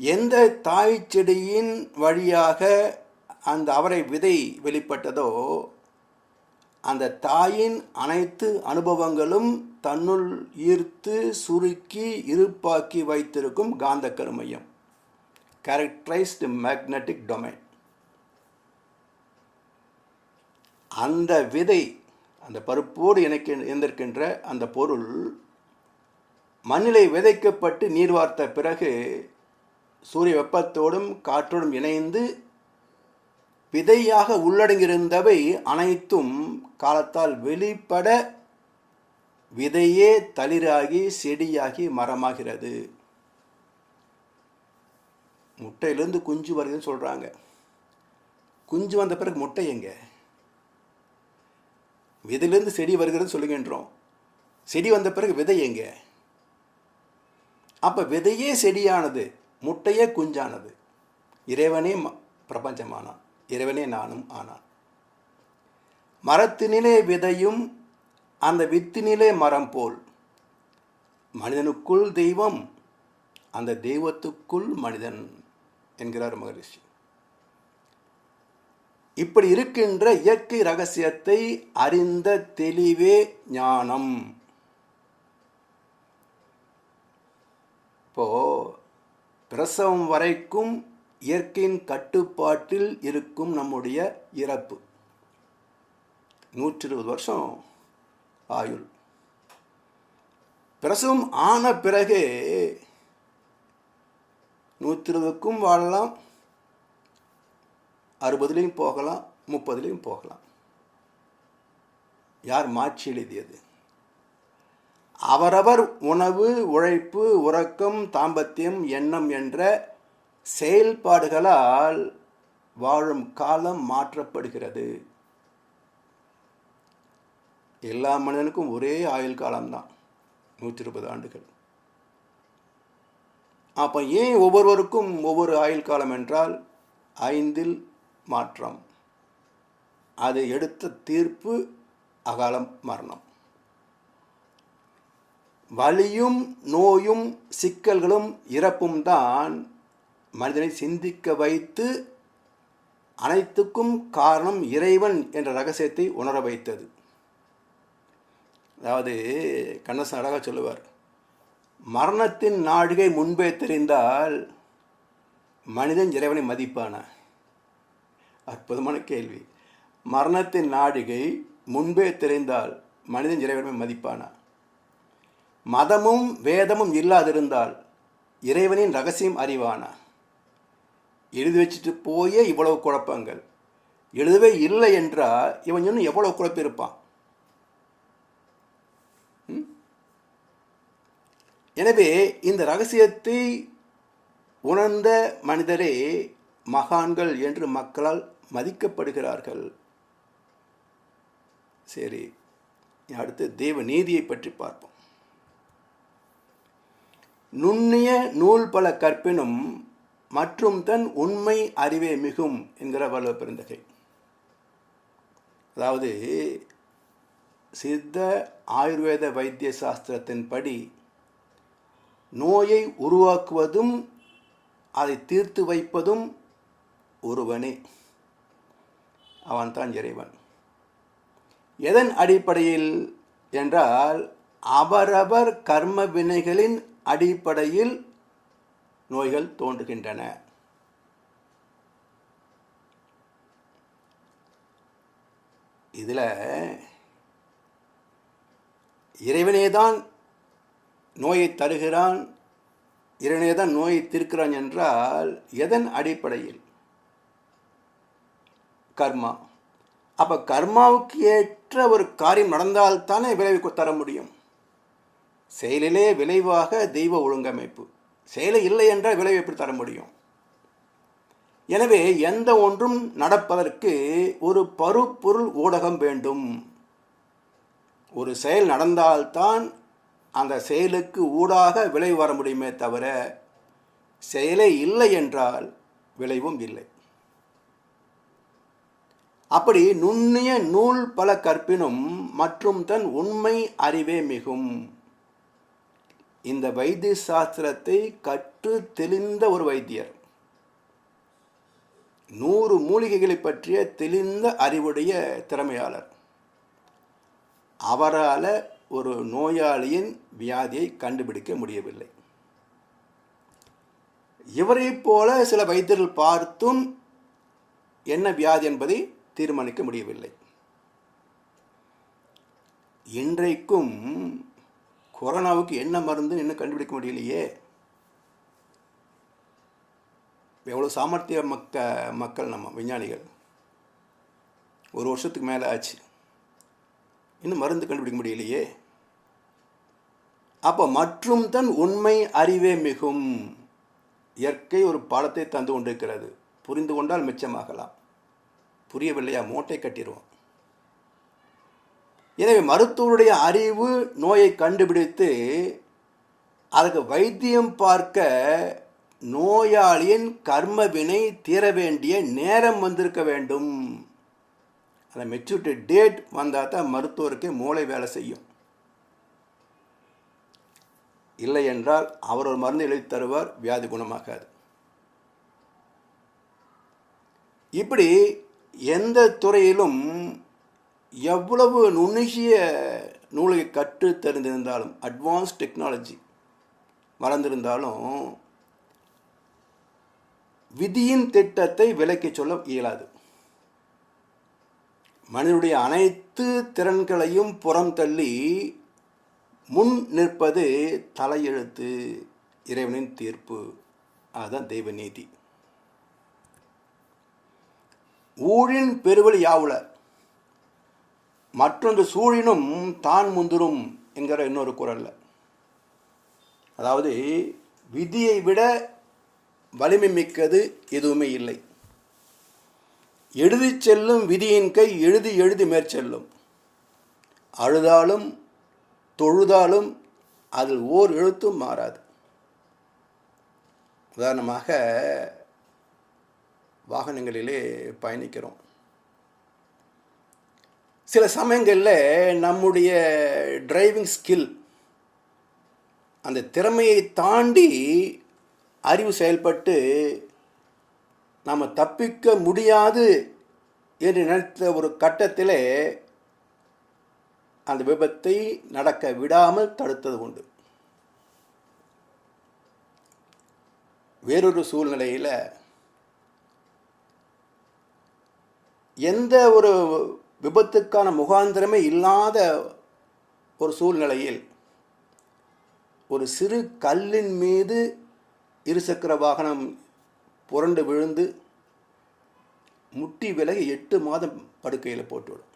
S1: எந்த தாய் செடியின் வழியாக அந்த அவரை விதை வெளிப்பட்டதோ அந்த தாயின் அனைத்து அனுபவங்களும் தன்னுள் ஈர்த்து சுருக்கி இருப்பாக்கி வைத்திருக்கும் காந்த கருமையம், கேரக்டரைஸ்டு மேக்னெட்டிக் டொமைன். அந்த விதை, அந்த பருப்போடு இணைந்திருக்கின்ற அந்த பொருள் மண்ணிலே விதைக்கப்பட்டு நீர் வார்த்த பிறகு சூரிய வெப்பத்தோடும் காற்றோடும் இணைந்து விதையாக உள்ளடங்கியிருந்தவை அனைத்தும் காலத்தால் வெளிப்பட விதையே தளிராகி செடியாகி மரமாகிறது. முட்டையிலிருந்து குஞ்சு வருதுன்னு சொல்கிறாங்க. குஞ்சு வந்த பிறகு முட்டை எங்க? விதையிலிருந்து செடி வருகிறதுன்னு சொல்லுகின்றோம். செடி வந்த பிறகு விதை எங்க? அப்போ விதையே செடியானது, முட்டையே குஞ்சானது. இறைவனே பிரபஞ்சமானான், இறைவனே நானும் ஆனான். மரத்தினிலே விதையும் அந்த வித்தினிலே மரம் போல் மனிதனுக்குள் தெய்வம், அந்த தெய்வத்துக்குள் மனிதன் என்கிறார் மகரிஷி. இப்படி இருக்கின்ற இயற்கை ரகசியத்தை அறிந்த தெளிவே ஞானம். இப்போ பிரசவம் வரைக்கும் இயற்கையின் கட்டுப்பாட்டில் இருக்கும் நம்முடைய இறப்பு 120 வருஷம் ஆயுள். பிரசவம் ஆன பிறகு 120க்கும் வாழலாம், 60லையும் போகலாம், 30லையும் போகலாம். யார் மாற்றி எழுதியது? அவரவர் உணவு, உழைப்பு, உறக்கம், தாம்பத்தியம், எண்ணம் என்ற செயல்பாடுகளால் வாழும் காலம் மாற்றப்படுகிறது. எல்லா மனிதனுக்கும் ஒரே ஆயுள் காலம்தான் 120 ஆண்டுகள். அப்போ ஏன் ஒவ்வொருவருக்கும் ஒவ்வொரு ஆயுள் காலம் என்றால் 5ல் மாற்றம். அது எடுத்த தீர்ப்பு அகாலம் மரணம். வலியும் நோயும் சிக்கல்களும் இறப்பும் தான் மனிதனை சிந்திக்க வைத்து அனைத்துக்கும் காரணம் இறைவன் என்ற ரகசியத்தை உணர வைத்தது. அதாவது கண்ணதாசன் அழகாக சொல்லுவார், மரணத்தின் நாழிகை முன்பே தெரிந்தால் மனிதன் இறைவனை மதிப்பானா? அற்புதமான கேள்வி. மரணத்தின் நாழிகை முன்பே தெரிந்தால் மனிதன் இறைவனை மதிப்பானா? மதமும் வேதமும் இல்லாதிருந்தால் இறைவனின் ரகசியம் அறிவானா? எழுதி வச்சுட்டு போயே இவ்வளவு குழப்பங்கள். எழுதவே இல்லை என்றால் இவன் இன்னும் எவ்வளவு குழப்பிருப்பான். எனவே இந்த ரகசியத்தை உணர்ந்த மனிதரே மகான்கள் என்று மக்களால் மதிக்கப்படுகிறார்கள். சரி, அடுத்து தெய்வ நீதியை பற்றி பார்ப்போம். நுண்ணிய நூல் பல கற்பினும் மற்றும் தன் உண்மை அறிவே மிகும் என்கிற வள்ளுவ பெருந்தகை. அதாவது சித்த ஆயுர்வேத வைத்திய சாஸ்திரத்தின்படி நோயை உருவாக்குவதும் அதை தீர்த்து வைப்பதும் ஒருவனே, அவன்தான் இறைவன். எதன் அடிப்படையில் என்றால் அவரவர் கர்ம வினைகளின் அடிப்படையில் நோய்கள் தோன்றுகின்றன. இதில் இறைவனேதான் நோயை தருகிறான், இறைவனேதான் நோயை தீர்க்கிறான் என்றால் எதன் அடிப்படையில்? கர்மா. அப்போ கர்மாவுக்கு ஏற்ற ஒரு காரியம் நடந்தால்தானே விளைவு தர முடியும். செயலிலே விளைவாக தெய்வ ஒழுங்கமைப்பு. செயலை இல்லை என்றால் விளைவு எப்படி தர முடியும்? எனவே எந்த ஒன்றும் நடப்பதற்கு ஒரு பருப்பொருள் ஊடகம் வேண்டும். ஒரு செயல் நடந்தால்தான் அந்த செயலுக்கு ஊடாக விளைவு வர முடியுமே தவிர செயலே இல்லை என்றால் விளைவும் இல்லை. அப்படி நுண்ணிய நூல் பல கற்பினும் மற்றும் தன் உண்மை அறிவே மிகும். இந்த வைத்திய சாஸ்திரத்தை கற்று தெளிந்த ஒரு வைத்தியர், 100 மூலிகைகளை பற்றிய தெளிந்த அறிவுடைய திறமையாளர், அவரால் ஒரு நோயாளியின் வியாதியை கண்டுபிடிக்க முடியவில்லை. இவரை போல சில வைத்தியர்கள் பார்த்தும் என்ன வியாதி என்பதை தீர்மானிக்க முடியவில்லை. இன்றைக்கும் கொரோனாவுக்கு என்ன மருந்து இன்னும் கண்டுபிடிக்க முடியலையே. எவ்வளோ சாமர்த்திய மக்கள் நம்ம விஞ்ஞானிகள். 1 வருஷத்துக்கு மேலே ஆச்சு, இன்னும் மருந்து கண்டுபிடிக்க முடியலையே. அப்போ மற்றும் தன் உண்மை அறிவே மிகும். இயற்கை ஒரு பாடத்தை தந்து கொண்டிருக்கிறது. புரிந்து கொண்டால் மிச்சமாகலாம், புரியவில்லையா மூட்டை கட்டிடுவோம். எனவே மருத்துவருடைய அறிவு நோயை கண்டுபிடித்து அதுக்கு வைத்தியம் பார்க்க நோயாளியின் கர்ம வினை தீர வேண்டிய நேரம் வந்திருக்க வேண்டும். அந்த மெச்சூரிட்டி டேட் வந்தால் தான் மருத்துவருக்கு மூளை வேலை செய்யும். இல்லை என்றால் அவர் ஒரு மருந்து எழுதி தருவார், வியாதி குணமாகாது. இப்படி எந்த துறையிலும் எவ்வளவு நுண்ணிய நூலை கற்று தெரிந்திருந்தாலும், அட்வான்ஸ் டெக்னாலஜி மறந்திருந்தாலும் விதியின் திட்டத்தை விலக்கி சொல்ல இயலாது. மனிதனுடைய அனைத்து திறன்களையும் புறம் தள்ளி முன் நிற்பது தலையெழுத்து, இறைவனின் தீர்ப்பு. அதுதான் தெய்வ நீதி. ஊழின் பெருவழி யாவுல, மற்றொன்று சூழினும் தான் முந்துரும் என்கிற இன்னொரு குறள்ல, அதாவது விதியை விட வலிமை மிக்கது எதுவுமே இல்லை. எழுதி செல்லும் விதியின் கை எழுதி எழுதி மேற்செல்லும். அழுதாலும் தொழுதாலும் அதில் ஓர் எழுத்தும் மாறாது. உதாரணமாக வாகனங்களிலே பயணிக்கிறோம். சில சமயங்களில் நம்முடைய டிரைவிங் ஸ்கில், அந்த திறமையை தாண்டி அறிவு செயல்பட்டு நாம் தப்பிக்க முடியாது என்று நினைத்த ஒரு கட்டத்திலே அந்த விபத்தை நடக்க விடாமல் தடுத்தது உண்டு. வேறொரு சூழ்நிலையில் எந்த ஒரு விபத்துக்கான முகாந்திரமே இல்லாத ஒரு சூழ்நிலையில் ஒரு சிறு கல்லின் மீது இருசக்கர வாகனம் புரண்டு விழுந்து முட்டி விலகி 8 மாதம் படுக்கையில் போட்டுவிடும்.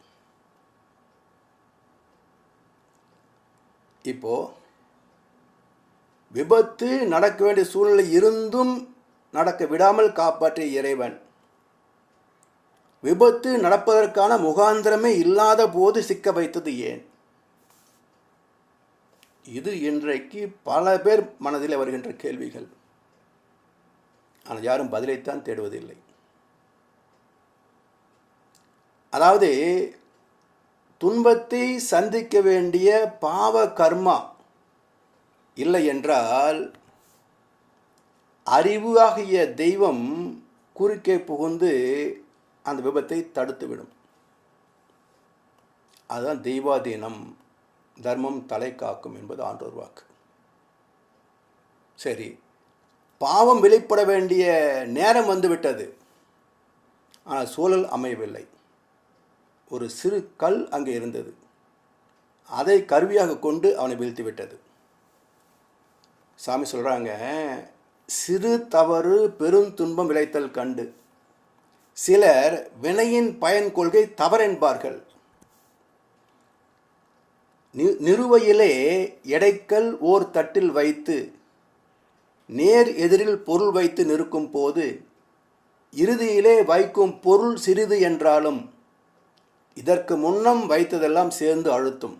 S1: இப்போ விபத்து நடக்க வேண்டிய சூழ்நிலை இருந்தும் நடக்க விடாமல் காப்பாற்றிய இறைவன், விபத்து நடப்பதற்கான முகாந்திரமே இல்லாத போது சிக்க வைத்தது ஏன்? இது இன்றைக்கு பல பேர் மனதில் வருகின்ற கேள்விகள். ஆனால் யாரும் பதிலைத்தான் தேடுவதில்லை. அதாவது துன்பத்தை சந்திக்க வேண்டிய பாவ கர்மா இல்லை என்றால் அறிவு ஆகிய தெய்வம் குறுக்கே புகுந்து அந்த விபத்தை தடுத்துவிடும். அதுதான் தெய்வாதீனம், தர்மம் தலை காக்கும் என்பது ஆண்டோர் வாக்கு. சரி, பாவம் வெளிப்பட வேண்டிய நேரம் வந்துவிட்டது, ஆனால் சூழல் அமையவில்லை. ஒரு சிறு கல் அங்கே இருந்தது, அதை கருவியாக கொண்டு அவனை வீழ்த்தி விட்டது. சாமி சொல்கிறாங்க, சிறு தவறு பெருந்துன்பம் விளைத்தல் கண்டு. சிலர் வினையின் பயன் கொள்கை தவறென்பார்கள். நிறுவையிலே எடைக்கல் ஓர் தட்டில் வைத்து நேர் எதிரில் பொருள் வைத்து நிற்கும் போது இறுதியிலே வைக்கும் பொருள் சிறிது என்றாலும் இதற்கு முன்னம் வைத்ததெல்லாம் சேர்ந்து அழுத்தும்.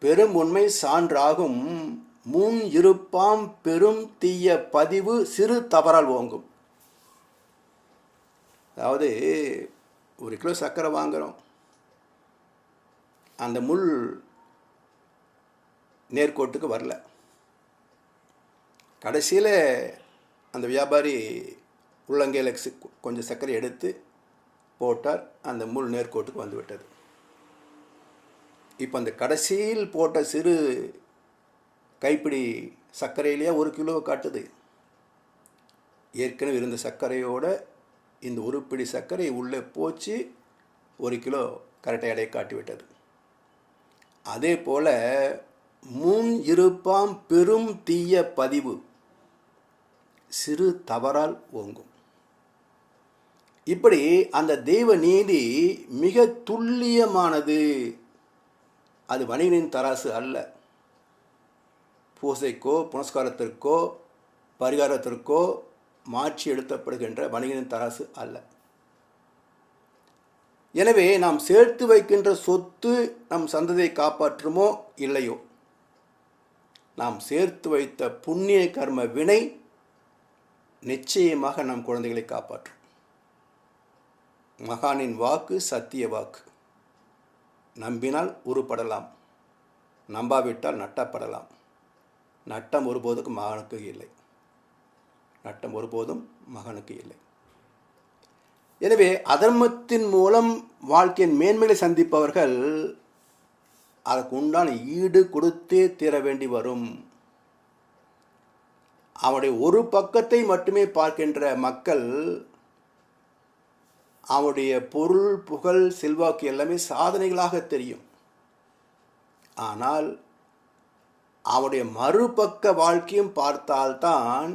S1: பெரும் உண்மை சான்றாகும் முன் இருப்பாம் பெரும் தீய பதிவு சிறு தவறால் ஓங்கும். அதாவது 1 கிலோ சர்க்கரை வாங்குகிறோம், அந்த முள் நேர்கோட்டுக்கு வரல. கடைசியில் அந்த வியாபாரி உள்ளங்கையில் கொஞ்சம் சர்க்கரை எடுத்து போட்டார், அந்த முள் நேர்கோட்டுக்கு வந்து விட்டது. இப்போ அந்த கடைசியில் போட்ட சிறு கைப்பிடி சர்க்கரையிலேயே 1 கிலோ காட்டுது. ஏற்கனவே இருந்த சர்க்கரையோட இந்த ஒரு பிடி சர்க்கரை உள்ளே போச்சு, 1 கிலோ கரெக்டாக எடை காட்டிவிட்டது. அதே போல் முன் இருப்பாம் பெரும் தீய பதிவு சிறு தவறால் ஓங்கும். இப்படி அந்த தெய்வ நீதி மிக துல்லியமானது. அது வணிகனின் தராசு அல்ல. பூசைக்கோ புனஸ்காரத்திற்கோ பரிகாரத்திற்கோ மாற்றி எழுத்தப்படுகின்ற வணிகனின் தராசு அல்ல. எனவே நாம் சேர்த்து வைக்கின்ற சொத்து நம் சந்ததியை காப்பாற்றுமோ இல்லையோ, நாம் சேர்த்து வைத்த புண்ணிய கர்ம வினை நிச்சயமாக நம் குழந்தைகளை காப்பாற்றும். மகானின் வாக்கு சத்திய வாக்கு. நம்பினால் உருப்படலாம், நம்பாவிட்டால் நட்டப்படலாம். நட்டம் ஒருபோதும் மகனுக்கு இல்லை. நட்டம் ஒருபோதும் மகனுக்கு இல்லை. எனவே அதர்மத்தின் மூலம் வாழ்க்கையின் மேன்மையை சந்திப்பவர்கள் அதற்கு உண்டான ஈடு கொடுத்தே தீர வேண்டி வரும். அவனுடைய ஒரு பக்கத்தை மட்டுமே பார்க்கின்ற மக்கள் அவனுடைய பொருள் புகழ் செல்வாக்கு எல்லாமே சாதனைகளாக தெரியும். ஆனால் அவனுடைய மறுபக்க வாழ்க்கையும் பார்த்தால்தான்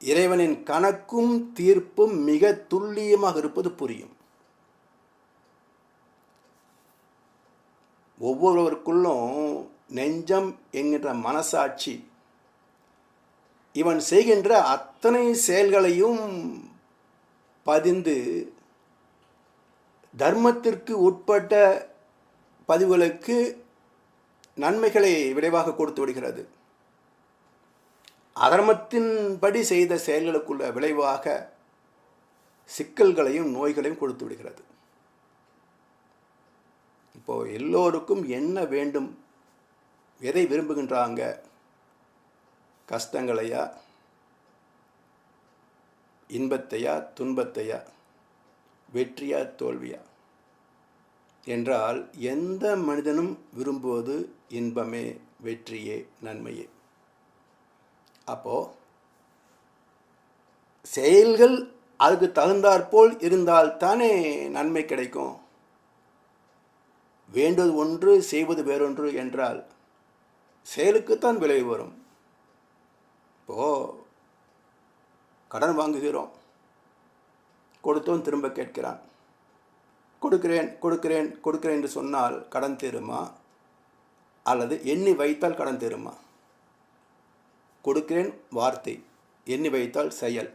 S1: இறைவனின் கணக்கும் தீர்ப்பும் மிக துல்லியமாக இருப்பது புரியும். ஒவ்வொருவருக்குள்ளும் நெஞ்சம் என்கின்ற மனசாட்சி இவன் செய்கின்ற அத்தனை செயல்களையும் பதிந்து தர்மத்திற்கு உட்பட்ட பதிவுகளுக்கு நன்மைகளை விளைவாக கொடுத்து விடுகிறது. அதர்மத்தின்படி செய்த செயல்களுக்குள்ள விளைவாக சிக்கல்களையும் நோய்களையும் கொடுத்து விடுகிறது. இப்போ எல்லோருக்கும் என்ன வேண்டும், எதை விரும்புகின்றாங்க? கஷ்டங்களையா, இன்பத்தையா, துன்பத்தையா, வெற்றியா, தோல்வியா என்றால் எந்த மனிதனும் விரும்புவது இன்பமே, வெற்றியே, நன்மையே. அப்போ செயல்கள் அதுக்கு தகுந்தாற்போல் இருந்தால்தானே நன்மை கிடைக்கும். வேண்டுவது ஒன்று செய்வது வேறொன்று என்றால் செயலுக்குத்தான் விளைவு வரும். இப்போ கடன் வாங்குகிறோம், கொடுத்தோம் திரும்ப கேட்கிறான். கொடுக்கிறேன் கொடுக்கிறேன் கொடுக்கிறேன் என்று சொன்னால் கடன் தீருமா? அல்லது எண்ணி வைத்தால் கடன் தீருமா? கொடுக்கிறேன் வார்த்தை, எண்ணி வைத்தால் செயல்.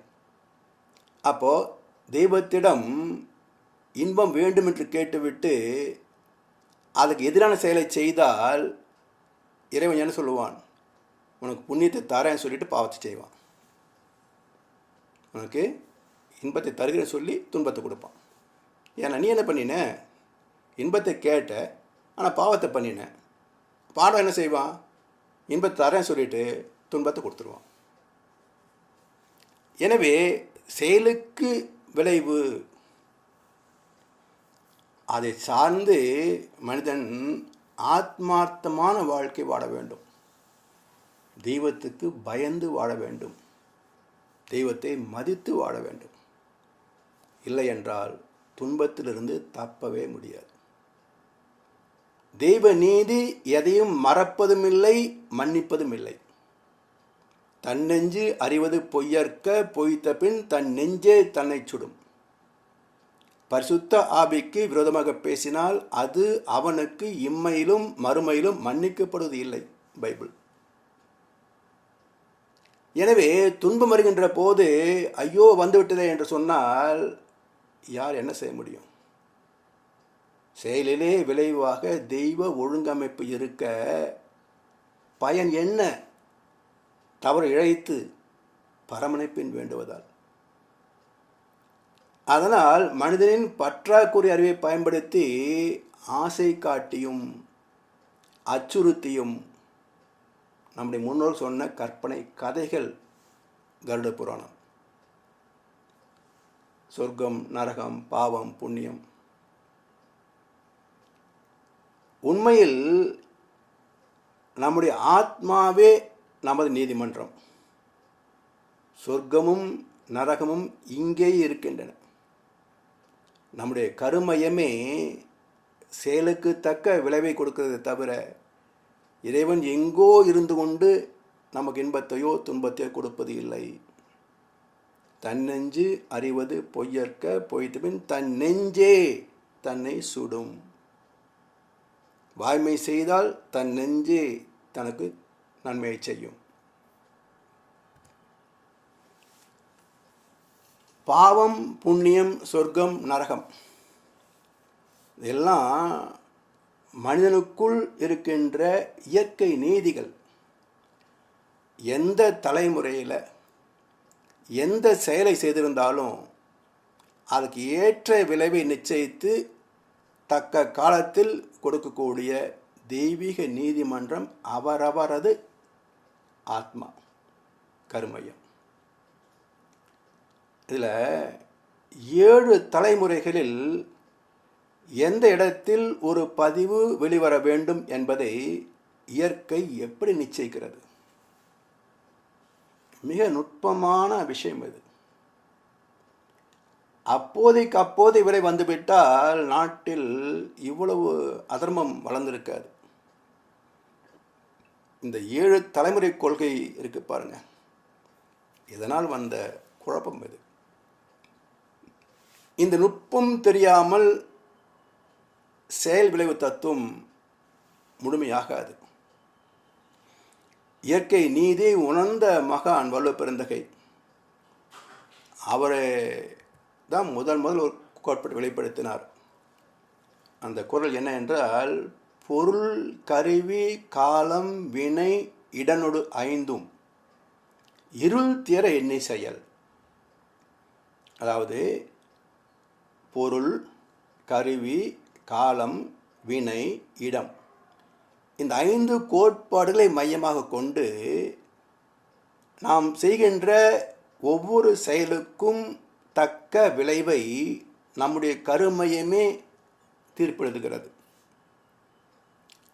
S1: அப்போ தெய்வத்திடம் இன்பம் வேண்டும் என்று கேட்டுவிட்டு அதுக்கு எதிரான செயலை செய்தால் இறைவன் என்ன சொல்லுவான்? உனக்கு புண்ணியத்தை தரேன்னு சொல்லிட்டு பாவத்தை செய்வான். உனக்கு இன்பத்தை தருகிறேன்னு சொல்லி துன்பத்தை கொடுப்பான். ஏன்னா நீ என்ன பண்ணின? இன்பத்தை கேட்ட, ஆனால் பாவத்தை பண்ணின. பாடம் என்ன செய்வான்? இன்பத்தை தரேன்னு சொல்லிட்டு துன்பத்தை கொடுத்துருவான். எனவே செயலுக்கு விளைவு, அதை சார்ந்து மனிதன் ஆத்மார்த்தமான வாழ்க்கை வாழ வேண்டும். தெய்வத்துக்கு பயந்து வாழ வேண்டும். தெய்வத்தை மதித்து வாழ வேண்டும். இல்லை என்றால் துன்பத்திலிருந்து தப்பவே முடியாது. தெய்வ நீதி எதையும் மறப்பதும் இல்லை, மன்னிப்பதும் இல்லை. தன்னெஞ்சு அறிவது பொய்யற்க, பொய்த்த பின் தன் நெஞ்சே தன்னை சுடும். பரிசுத்த ஆவிக்கு விரோதமாக பேசினால் அது அவனுக்கு இம்மையிலும் மறுமையிலும் மன்னிக்கப்படுவது இல்லை, பைபிள். எனவே துன்பம் வருகின்ற போது ஐயோ வந்துவிட்டதே என்று சொன்னால் யார் என்ன செய்ய முடியும்? செயலிலே விளைவாக தெய்வ ஒழுங்கமைப்பு இருக்க பயன் என்ன? தவறு இழைத்து பரமனை பின் வேண்டுவதால். அதனால் மனிதனின் பற்றாக்குறை அறிவை பயன்படுத்தி ஆசை காட்டியும் அச்சுறுத்தியும் நம்முடைய முன்னோர் சொன்ன கற்பனை கதைகள் கருட புராணம். சொர்க்கம், நரகம், பாவம், புண்ணியம். உண்மையில் நம்முடைய ஆத்மாவே நமது நீதிமன்றம். சொர்க்கமும் நரகமும் இங்கே இருக்கின்றன. நம்முடைய கருமையமே செயலுக்கு தக்க விளைவை கொடுக்கிறது தவிர இறைவன் எங்கோ இருந்து கொண்டு நமக்கு இன்பத்தையோ துன்பத்தையோ கொடுப்பது இல்லை. தன்னெஞ்சு அறிவது பொய்யற்க பொய்த்துபின் தன் நெஞ்சே தன்னை சுடும். வாய்மை செய்தால் தன் நெஞ்சே தனக்கு நன்மையை செய்யும். பாவம், புண்ணியம், சொர்க்கம், நரகம் இதெல்லாம் மனிதனுக்குள் இருக்கின்ற இயற்கை நீதிகள். எந்த தலைமுறையில் எந்த செயலை செய்திருந்தாலும் அதுக்கு ஏற்ற விளைவை நிச்சயித்து தக்க காலத்தில் கொடுக்கக்கூடிய தெய்வீக நீதிமன்றம் அவரவரது ஆத்மா கருமையம். இதில் 7 தலைமுறைகளில் எந்த இடத்தில் ஒரு பதிவு வெளிவர வேண்டும் என்பதை இயற்கை எப்படி நிச்சயிக்கிறது? மிக நுட்பமான விஷயம் இது. அப்போதை விலை வந்துவிட்டால் நாட்டில் இவ்வளவு அதர்மம் வளர்ந்திருக்காது. இந்த 7 தலைமுறை கொள்கை இருக்கு பாருங்க, இதனால் வந்த குழப்பம் இது. இந்த நுட்பம் தெரியாமல் செயல் விளைவு தத்துவம் முழுமையாகாது. இயற்கை நீதி உணர்ந்த மகான் வள்ளுவ பெருந்தகை அவரை தான் முதல் ஒரு கோட்பாடு வெளிப்படுத்தினார். அந்த குறள் என்ன என்றால், பொருள் கருவி காலம் வினை இடனொடு ஐந்தும் இருள் தீர எண்ணி செயல். அதாவது பொருள், கருவி, காலம், வினை, இடம், இந்த 5 கோட்பாடுகளை மையமாக கொண்டு நாம் செய்கின்ற ஒவ்வொரு செயலுக்கும் தக்க விளைவை நம்முடைய கருமையமே தீர்ப்பெழுதுகிறது.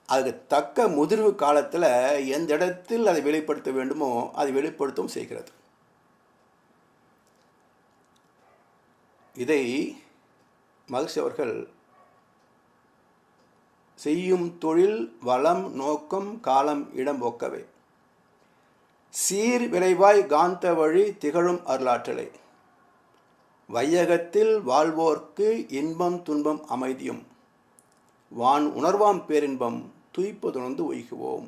S1: அதுக்கு தக்க முதிர்வு காலத்தில் எந்த இடத்தில் அதை வெளிப்படுத்த வேண்டுமோ அதை வெளிப்படுத்தவும் செய்கிறது. இதை மகர்ஷி அவர்கள் செய்யும் தொழில் வளம் நோக்கம் காலம் இடம் ஒக்கவே சீர் விரைவாய் காந்த வழி திகழும் அருளாற்றலை வையகத்தில் வாழ்வோர்க்கு இன்பம் துன்பம் அமைதியும் வான் உணர்வாம் பேரின்பம் துய்ப்பதுணர்ந்து ஒய்குவோம்.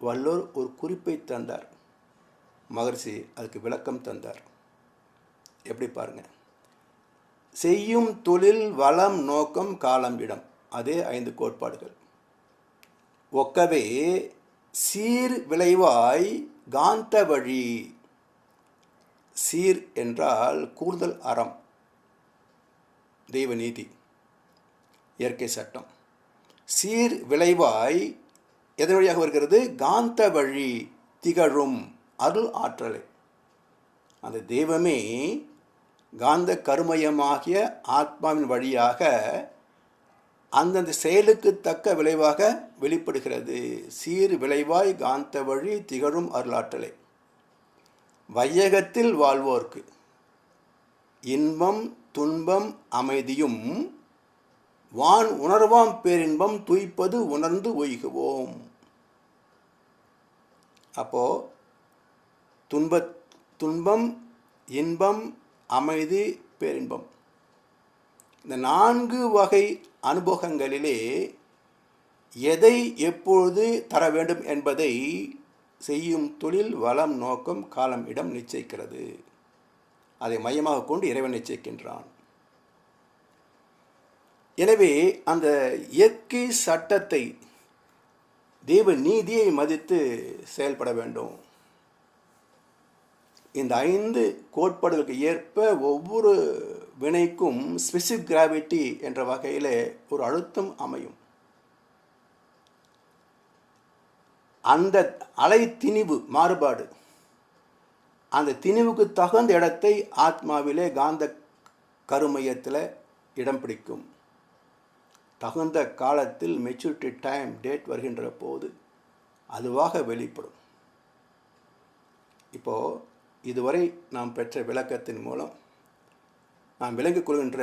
S1: வள்ளுவர் ஒரு குறிப்பை தந்தார், மகர்ஷி அதுக்கு விளக்கம் தந்தார். எப்படி பாருங்க, செய்யும் தொழில் வளம் நோக்கம் காலம் இடம், அதே 5 கோட்பாடுகள் ஒக்கவே சீர் விளைவாய் காந்த வழி. சீர் என்றால் கூடுதல் அறம், தெய்வ நீதி, இயற்கை சட்டம். சீர் விளைவாய் எதன் வழியாக வருகிறது? காந்த வழி திகழும் அருள் ஆற்றலை. அந்த தெய்வமே காந்த கருமயமாகிய ஆத்மாவின் வழியாக அந்தந்த செயலுக்கு தக்க விளைவாக வெளிப்படுகிறது. சீர் விளைவாய் காந்த வழி திகழும் அருளாற்றலை வையகத்தில் வாழ்வோர்க்கு இன்பம் துன்பம் அமைதியும் வான் உணர்வாம் பேரின்பம் துய்ப்பது உணர்ந்து ஒய்குவோம். அப்போ துன்பம் இன்பம் அமைதி பேரின்பம், இந்த 4 வகை அனுபவங்களிலே எதை எப்பொழுது தர வேண்டும் என்பதை செய்யும் தொழில் வளம் நோக்கம் காலம் இடம் நிச்சயிக்கிறது. அதை மையமாக கொண்டு இறைவன் நிச்சயிக்கின்றான். எனவே அந்த இயற்கை சட்டத்தை தெய்வ நீதியை மதித்து செயல்பட வேண்டும். இந்த 5 கோட்பாடுகளுக்கு ஏற்ப ஒவ்வொரு வினைக்கும் ஸ்பெசிஃபிக் கிராவிட்டி என்ற வகையில் ஒரு அழுத்தம் அமையும். அந்த அலை திணிவு மாறுபாடு, அந்த திணிவுக்கு தகுந்த இடத்தை ஆத்மாவிலே காந்த கருமையத்தில் இடம் பிடிக்கும். தகுந்த காலத்தில் மெச்சூரிட்டி டைம் டேட் வருகின்ற போது அதுவாக வெளிப்படும். இப்போது இதுவரை நாம் பெற்ற விளக்கத்தின் மூலம் நாம் விளங்கிக் கொள்கின்ற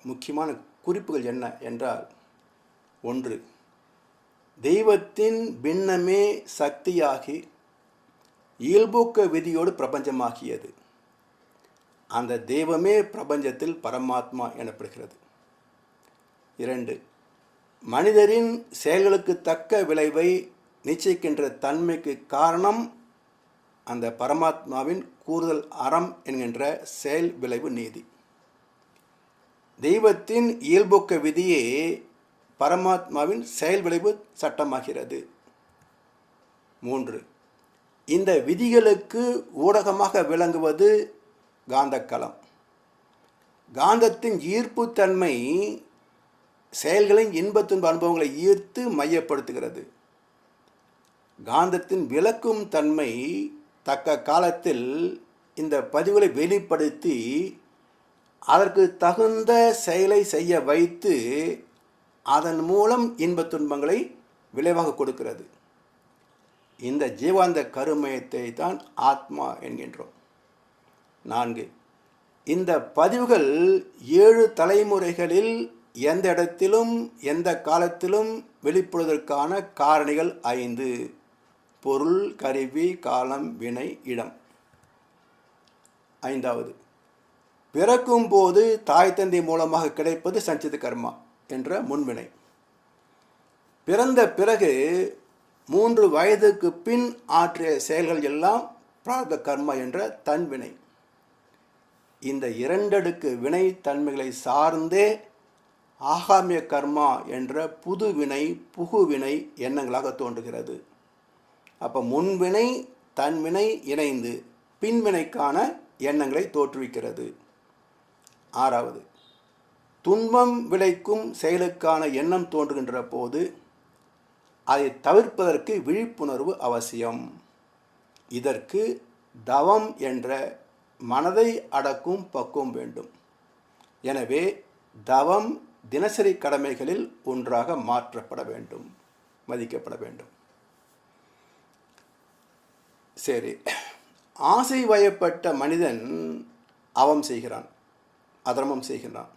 S1: முக்கியமான குறிப்புகள் என்ன என்றால், 1, தெய்வத்தின் பின்னமே சக்தியாகி இயல்பூக்க விதியோடு பிரபஞ்சமாகியது. அந்த தெய்வமே பிரபஞ்சத்தில் பரமாத்மா எனப்படுகிறது. 2. மனிதரின் செயல்களுக்கு தக்க விளைவை நிச்சயிக்கின்ற தன்மைக்கு காரணம் அந்த பரமாத்மாவின் கூறுதல் அறம் என்கின்ற செயல் விளைவு நீதி. தெய்வத்தின் இயல்பொக்க விதியே பரமாத்மாவின் செயல் விளைவு சட்டமாகிறது. 3. இந்த விதிகளுக்கு ஊடகமாக விளங்குவது காந்தக்களம். காந்தத்தின் ஈர்ப்புத்தன்மை செயல்களின் இன்பத்துன்ப அனுபவங்களை ஈர்த்து மையப்படுத்துகிறது. காந்தத்தின் விளக்கும் தன்மை தக்க காலத்தில் இந்த பதிவுகளை வெளிப்படுத்தி அதற்கு தகுந்த செயலை செய்ய வைத்து அதன் மூலம் இன்பத் துன்பங்களை விளைவாக கொடுக்கிறது. இந்த ஜீவாந்த கருமயத்தை தான் ஆத்மா என்கின்றோம். 4. இந்த பதிவுகள் 7 தலைமுறைகளில் எந்த இடத்திலும் எந்த காலத்திலும் வெளிப்படுவதற்கான காரணிகள் 5: பொருள், கருவி, காலம், வினை, இடம். 5. பிறக்கும் போது தாய் தந்தை மூலமாக கிடைப்பது சஞ்சித கர்மா என்ற முன்வினை. பிறந்த பிறகு 3 வயதுக்கு பின் ஆற்றிய செயல்கள் எல்லாம் பிராரப்த கர்மா என்ற தன்வினை. இந்த 2 அடுக்கு வினை தன்மைகளை சார்ந்தே ஆகாமிய கர்மா என்ற புது வினை, புகுவினை எண்ணங்களாக தோன்றுகிறது. அப்போ முன்வினை தன்வினை இணைந்து பின்வினைக்கான எண்ணங்களை தோற்றுவிக்கிறது. 6. துன்பம் விளைக்கும் செயலுக்கான எண்ணம் தோன்றுகின்ற போது அதை தவிர்ப்பதற்கு விழிப்புணர்வு அவசியம். இதற்கு தவம் என்ற மனதை அடக்கும் பக்குவம் வேண்டும். எனவே தவம் தினசரி கடமைகளில் ஒன்றாக மாற்றப்பட வேண்டும், மதிக்கப்பட வேண்டும். சரி, ஆசை வயப்பட்ட மனிதன் அவம் செய்கிறான், அதர்மம் செய்கிறான்.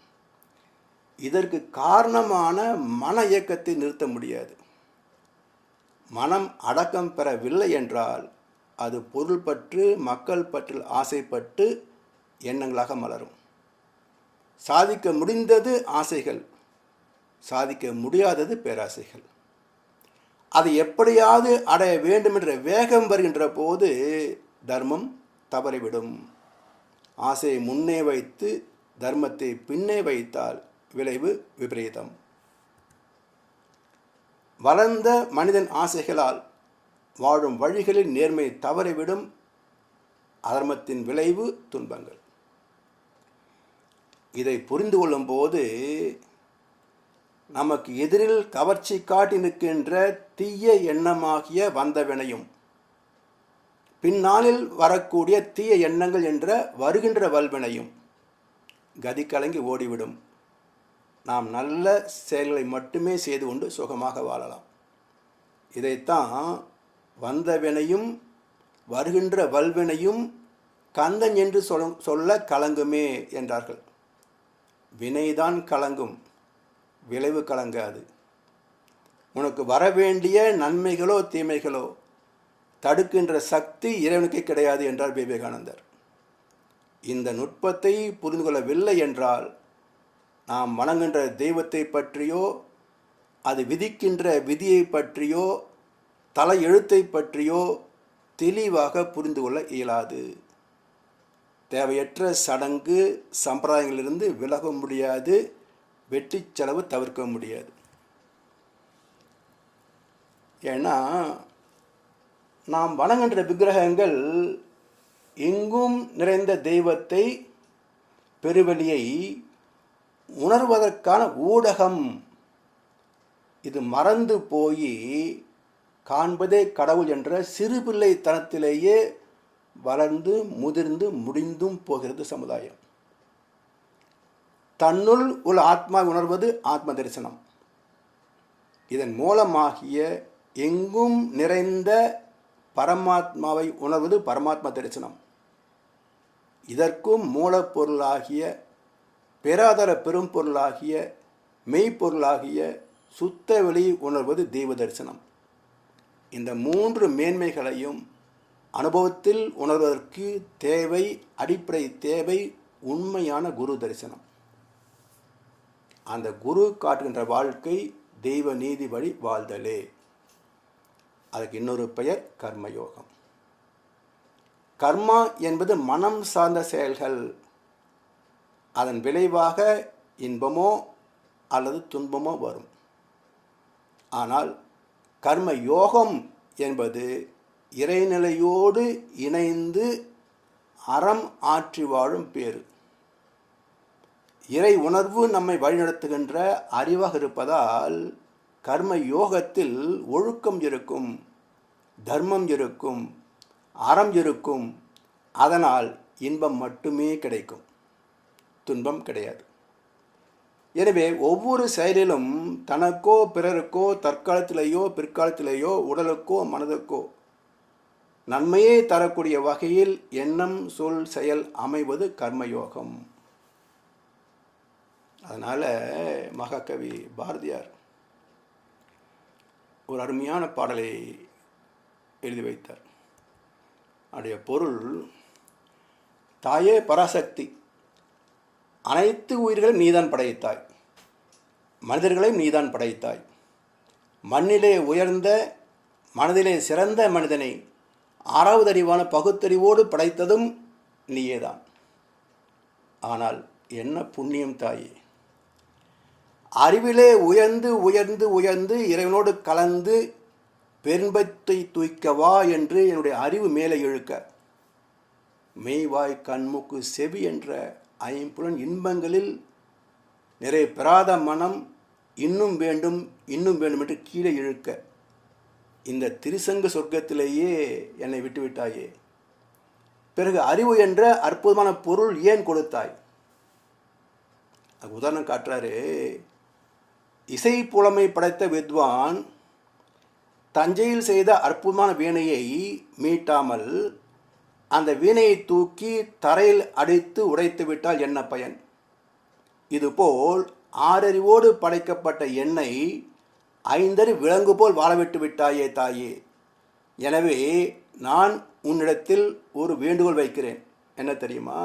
S1: இதற்கு காரணமான மன இயக்கத்தை நிறுத்த முடியாது. மனம் அடக்கம் பெறவில்லை என்றால் அது பொருள் பற்று, மக்கள் பற்றில் ஆசைப்பட்டு எண்ணங்களாக மலரும். சாதிக்க முடிந்தது ஆசைகள், சாதிக்க முடியாதது பேராசைகள். அதை எப்படியாவது அடைய வேண்டும் என்ற வேகம் வருகின்ற போது தர்மம் தவறிவிடும். ஆசையை முன்னே வைத்து தர்மத்தை பின்னே வைத்தால் விளைவு விபரீதம். வளர்ந்த மனிதன் ஆசைகளால் வாழும் வழிகளில் நேர்மை தவறிவிடும். அதர்மத்தின் விளைவு துன்பங்கள். இதை புரிந்து கொள்ளும் போது நமக்கு எதிரில் கவர்ச்சி காட்டி நிற்கின்ற தீய எண்ணமாகிய வந்தவினையும் பின்னாளில் வரக்கூடிய தீய எண்ணங்கள் என்ற வருகின்ற வல்வினையும் கதி கலங்கி ஓடிவிடும். நாம் நல்ல செயல்களை மட்டுமே செய்து கொண்டு சுகமாக வாழலாம். இதைத்தான் வந்தவினையும் வருகின்ற வல்வினையும் கந்தன் என்று சொல்ல கலங்குமே என்றார்கள். வினைதான் கலங்கும், விளைவு கலங்காது. உனக்கு வரவேண்டிய நன்மைகளோ தீமைகளோ தடுக்கின்ற சக்தி இறைவனுக்கு கிடையாது என்றார் விவேகானந்தர். இந்த நுட்பத்தை புரிந்து கொள்ளவில்லை என்றால் நாம் வணங்குகின்ற தெய்வத்தை பற்றியோ அது விதிக்கின்ற விதியை பற்றியோ தலை எழுத்தை பற்றியோ தெளிவாக புரிந்து கொள்ள இயலாது. தேவையற்ற சடங்கு சம்பிரதாயங்களிலிருந்து விலக முடியாது, வெற்றி செலவு தவிர்க்க முடியாது. ஏன்னா நாம் வணங்குகின்ற விக்கிரகங்கள் எங்கும் நிறைந்த தெய்வத்தை, பெருவெளியை உணர்வதற்கான ஊடகம். இது மறந்து போய் காண்பதே கடவுள் என்ற சிறுபிள்ளைத்தனத்திலேயே வளர்ந்து முதிர்ந்து முடிந்தும் போகிறது சமுதாயம். தன்னுள் உள்ள ஆத்மா உணர்வது ஆத்ம தரிசனம். இதன் மூலமாகிய எங்கும் நிறைந்த பரமாத்மாவை உணர்வது பரமாத்ம தரிசனம். இதற்கும் மூலப்பொருளாகிய பேராதார பெரும் பொருளாகிய மெய்ப்பொருளாகிய சுத்த வெளி உணர்வது தெய்வ தரிசனம். இந்த 3 மேன்மைகளையும் அனுபவத்தில் உணர்வதற்கு தேவை, அடிப்படை தேவை உண்மையான குரு தரிசனம். அந்த குரு காட்டுகின்ற வாழ்க்கை தெய்வ நீதி வழி வாழ்தலே. அதுக்கு இன்னொரு பெயர் கர்மயோகம். கர்மா என்பது மனம் சார்ந்த செயல்கள். அதன் விளைவாக இன்பமோ அல்லது துன்பமோ வரும். ஆனால் கர்ம யோகம் என்பது இறைநிலையோடு இணைந்து அறம் ஆற்றி வாழும் பேறு. இறை உணர்வு நம்மை வழிநடத்துகின்ற அறிவாக இருப்பதால் கர்ம யோகத்தில் ஒழுக்கம் இருக்கும், தர்மம் இருக்கும், அறம் இருக்கும். அதனால் இன்பம் மட்டுமே கிடைக்கும், துன்பம் கிடையாது. எனவே ஒவ்வொரு செயலிலும் தனக்கோ பிறருக்கோ தற்காலத்திலேயோ பிற்காலத்திலேயோ உடலுக்கோ மனதுக்கோ நன்மையே தரக்கூடிய வகையில் எண்ணம் சொல் செயல் அமைவது கர்மயோகம். அதனால் மகாகவி பாரதியார் ஒரு அருமையான பாடலை எழுதி வைத்தார். அதனுடைய பொருள், தாயே பராசக்தி, அனைத்து உயிர்களையும் நீதான் படைத்தாய், மனிதர்களையும் நீதான் படைத்தாய். மண்ணிலே உயர்ந்த மனதிலே சிறந்த மனிதனை ஆறாவது அறிவான பகுத்தறிவோடு படைத்ததும் நீயேதான். ஆனால் என்ன புண்ணியம் தாயே, அறிவிலே உயர்ந்து உயர்ந்து உயர்ந்து இறைவனோடு கலந்து பெரும்பத்தை தூய்க்கவா என்று என்னுடைய அறிவு மேலே இழுக்க, மெய்வாய் கண்மூக்கு செவி என்ற ஐம்புலன் இன்பங்களில் நிறைய பெறாத மனம் இன்னும் வேண்டும் இன்னும் வேண்டும் என்று கீழே இழுக்க, இந்த திரிசங்க சொர்க்கத்திலேயே என்னை விட்டுவிட்டாயே, பிறகு அறிவு என்ற அற்புதமான பொருள் ஏன் கொடுத்தாய்? உதாரணம் காட்டுறாரு. இசை புலமை படைத்த வித்வான் தஞ்சையில் செய்த அற்புதமான வீணையை மீட்டாமல் அந்த வீணையை தூக்கி தரையில் அடித்து உடைத்து விட்டால் என்ன பயன்? இதுபோல் ஆறறிவோடு படைக்கப்பட்ட என்னை ஐந்தறி விலங்கு போல் வாழவிட்டு விட்டாயே தாயே. எனவே நான் உன்னிடத்தில் ஒரு வேண்டுகோள் வைக்கிறேன். என்ன தெரியுமா?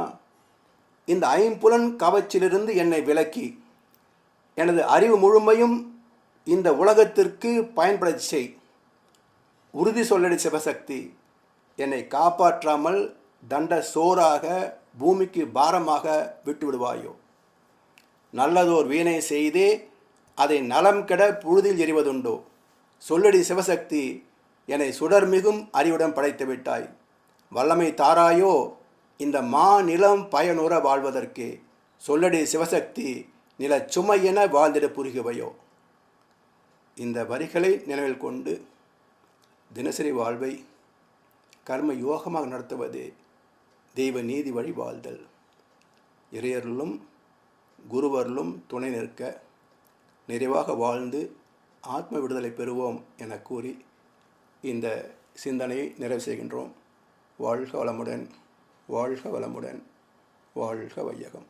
S1: இந்த ஐம்புலன் கவச்சிலிருந்து என்னை விலக்கி எனது அறிவு முழுமையும் இந்த உலகத்திற்கு பயன்பட செய். உறுதி சொல்லடி சிவசக்தி, என்னை காப்பாற்றாமல் தண்ட சோறாக பூமிக்கு பாரமாக விட்டுவிடுவாயோ? நல்லதோர் வீணை செய்தே அதை நலம் கெட புழுதில் எறிவதுண்டோ? சொல்லடி சிவசக்தி, என்னை சுடர்மிகும் அறிவுடன் படைத்து விட்டாய். வல்லமை தாராயோ இந்த நிலம் பயனுற வாழ்வதற்கு? சொல்லடி சிவசக்தி, நில சுமையென வாழ்ந்திட புரிகுவையோ? இந்த வரிகளை நினைவில் கொண்டு தினசரி வாழ்வை கர்ம யோகமாக நடத்துவது தெய்வ நீதி வழி வாழ்தல். இறையர்களும் குருவர்களும் துணை நிற்க நிறைவாக வாழ்ந்து ஆத்ம விடுதலை பெறுவோம் என கூறி இந்த சிந்தனையை நிறைவு செய்கின்றோம். வாழ்க வளமுடன், வாழ்க வளமுடன், வாழ்க வையகம்.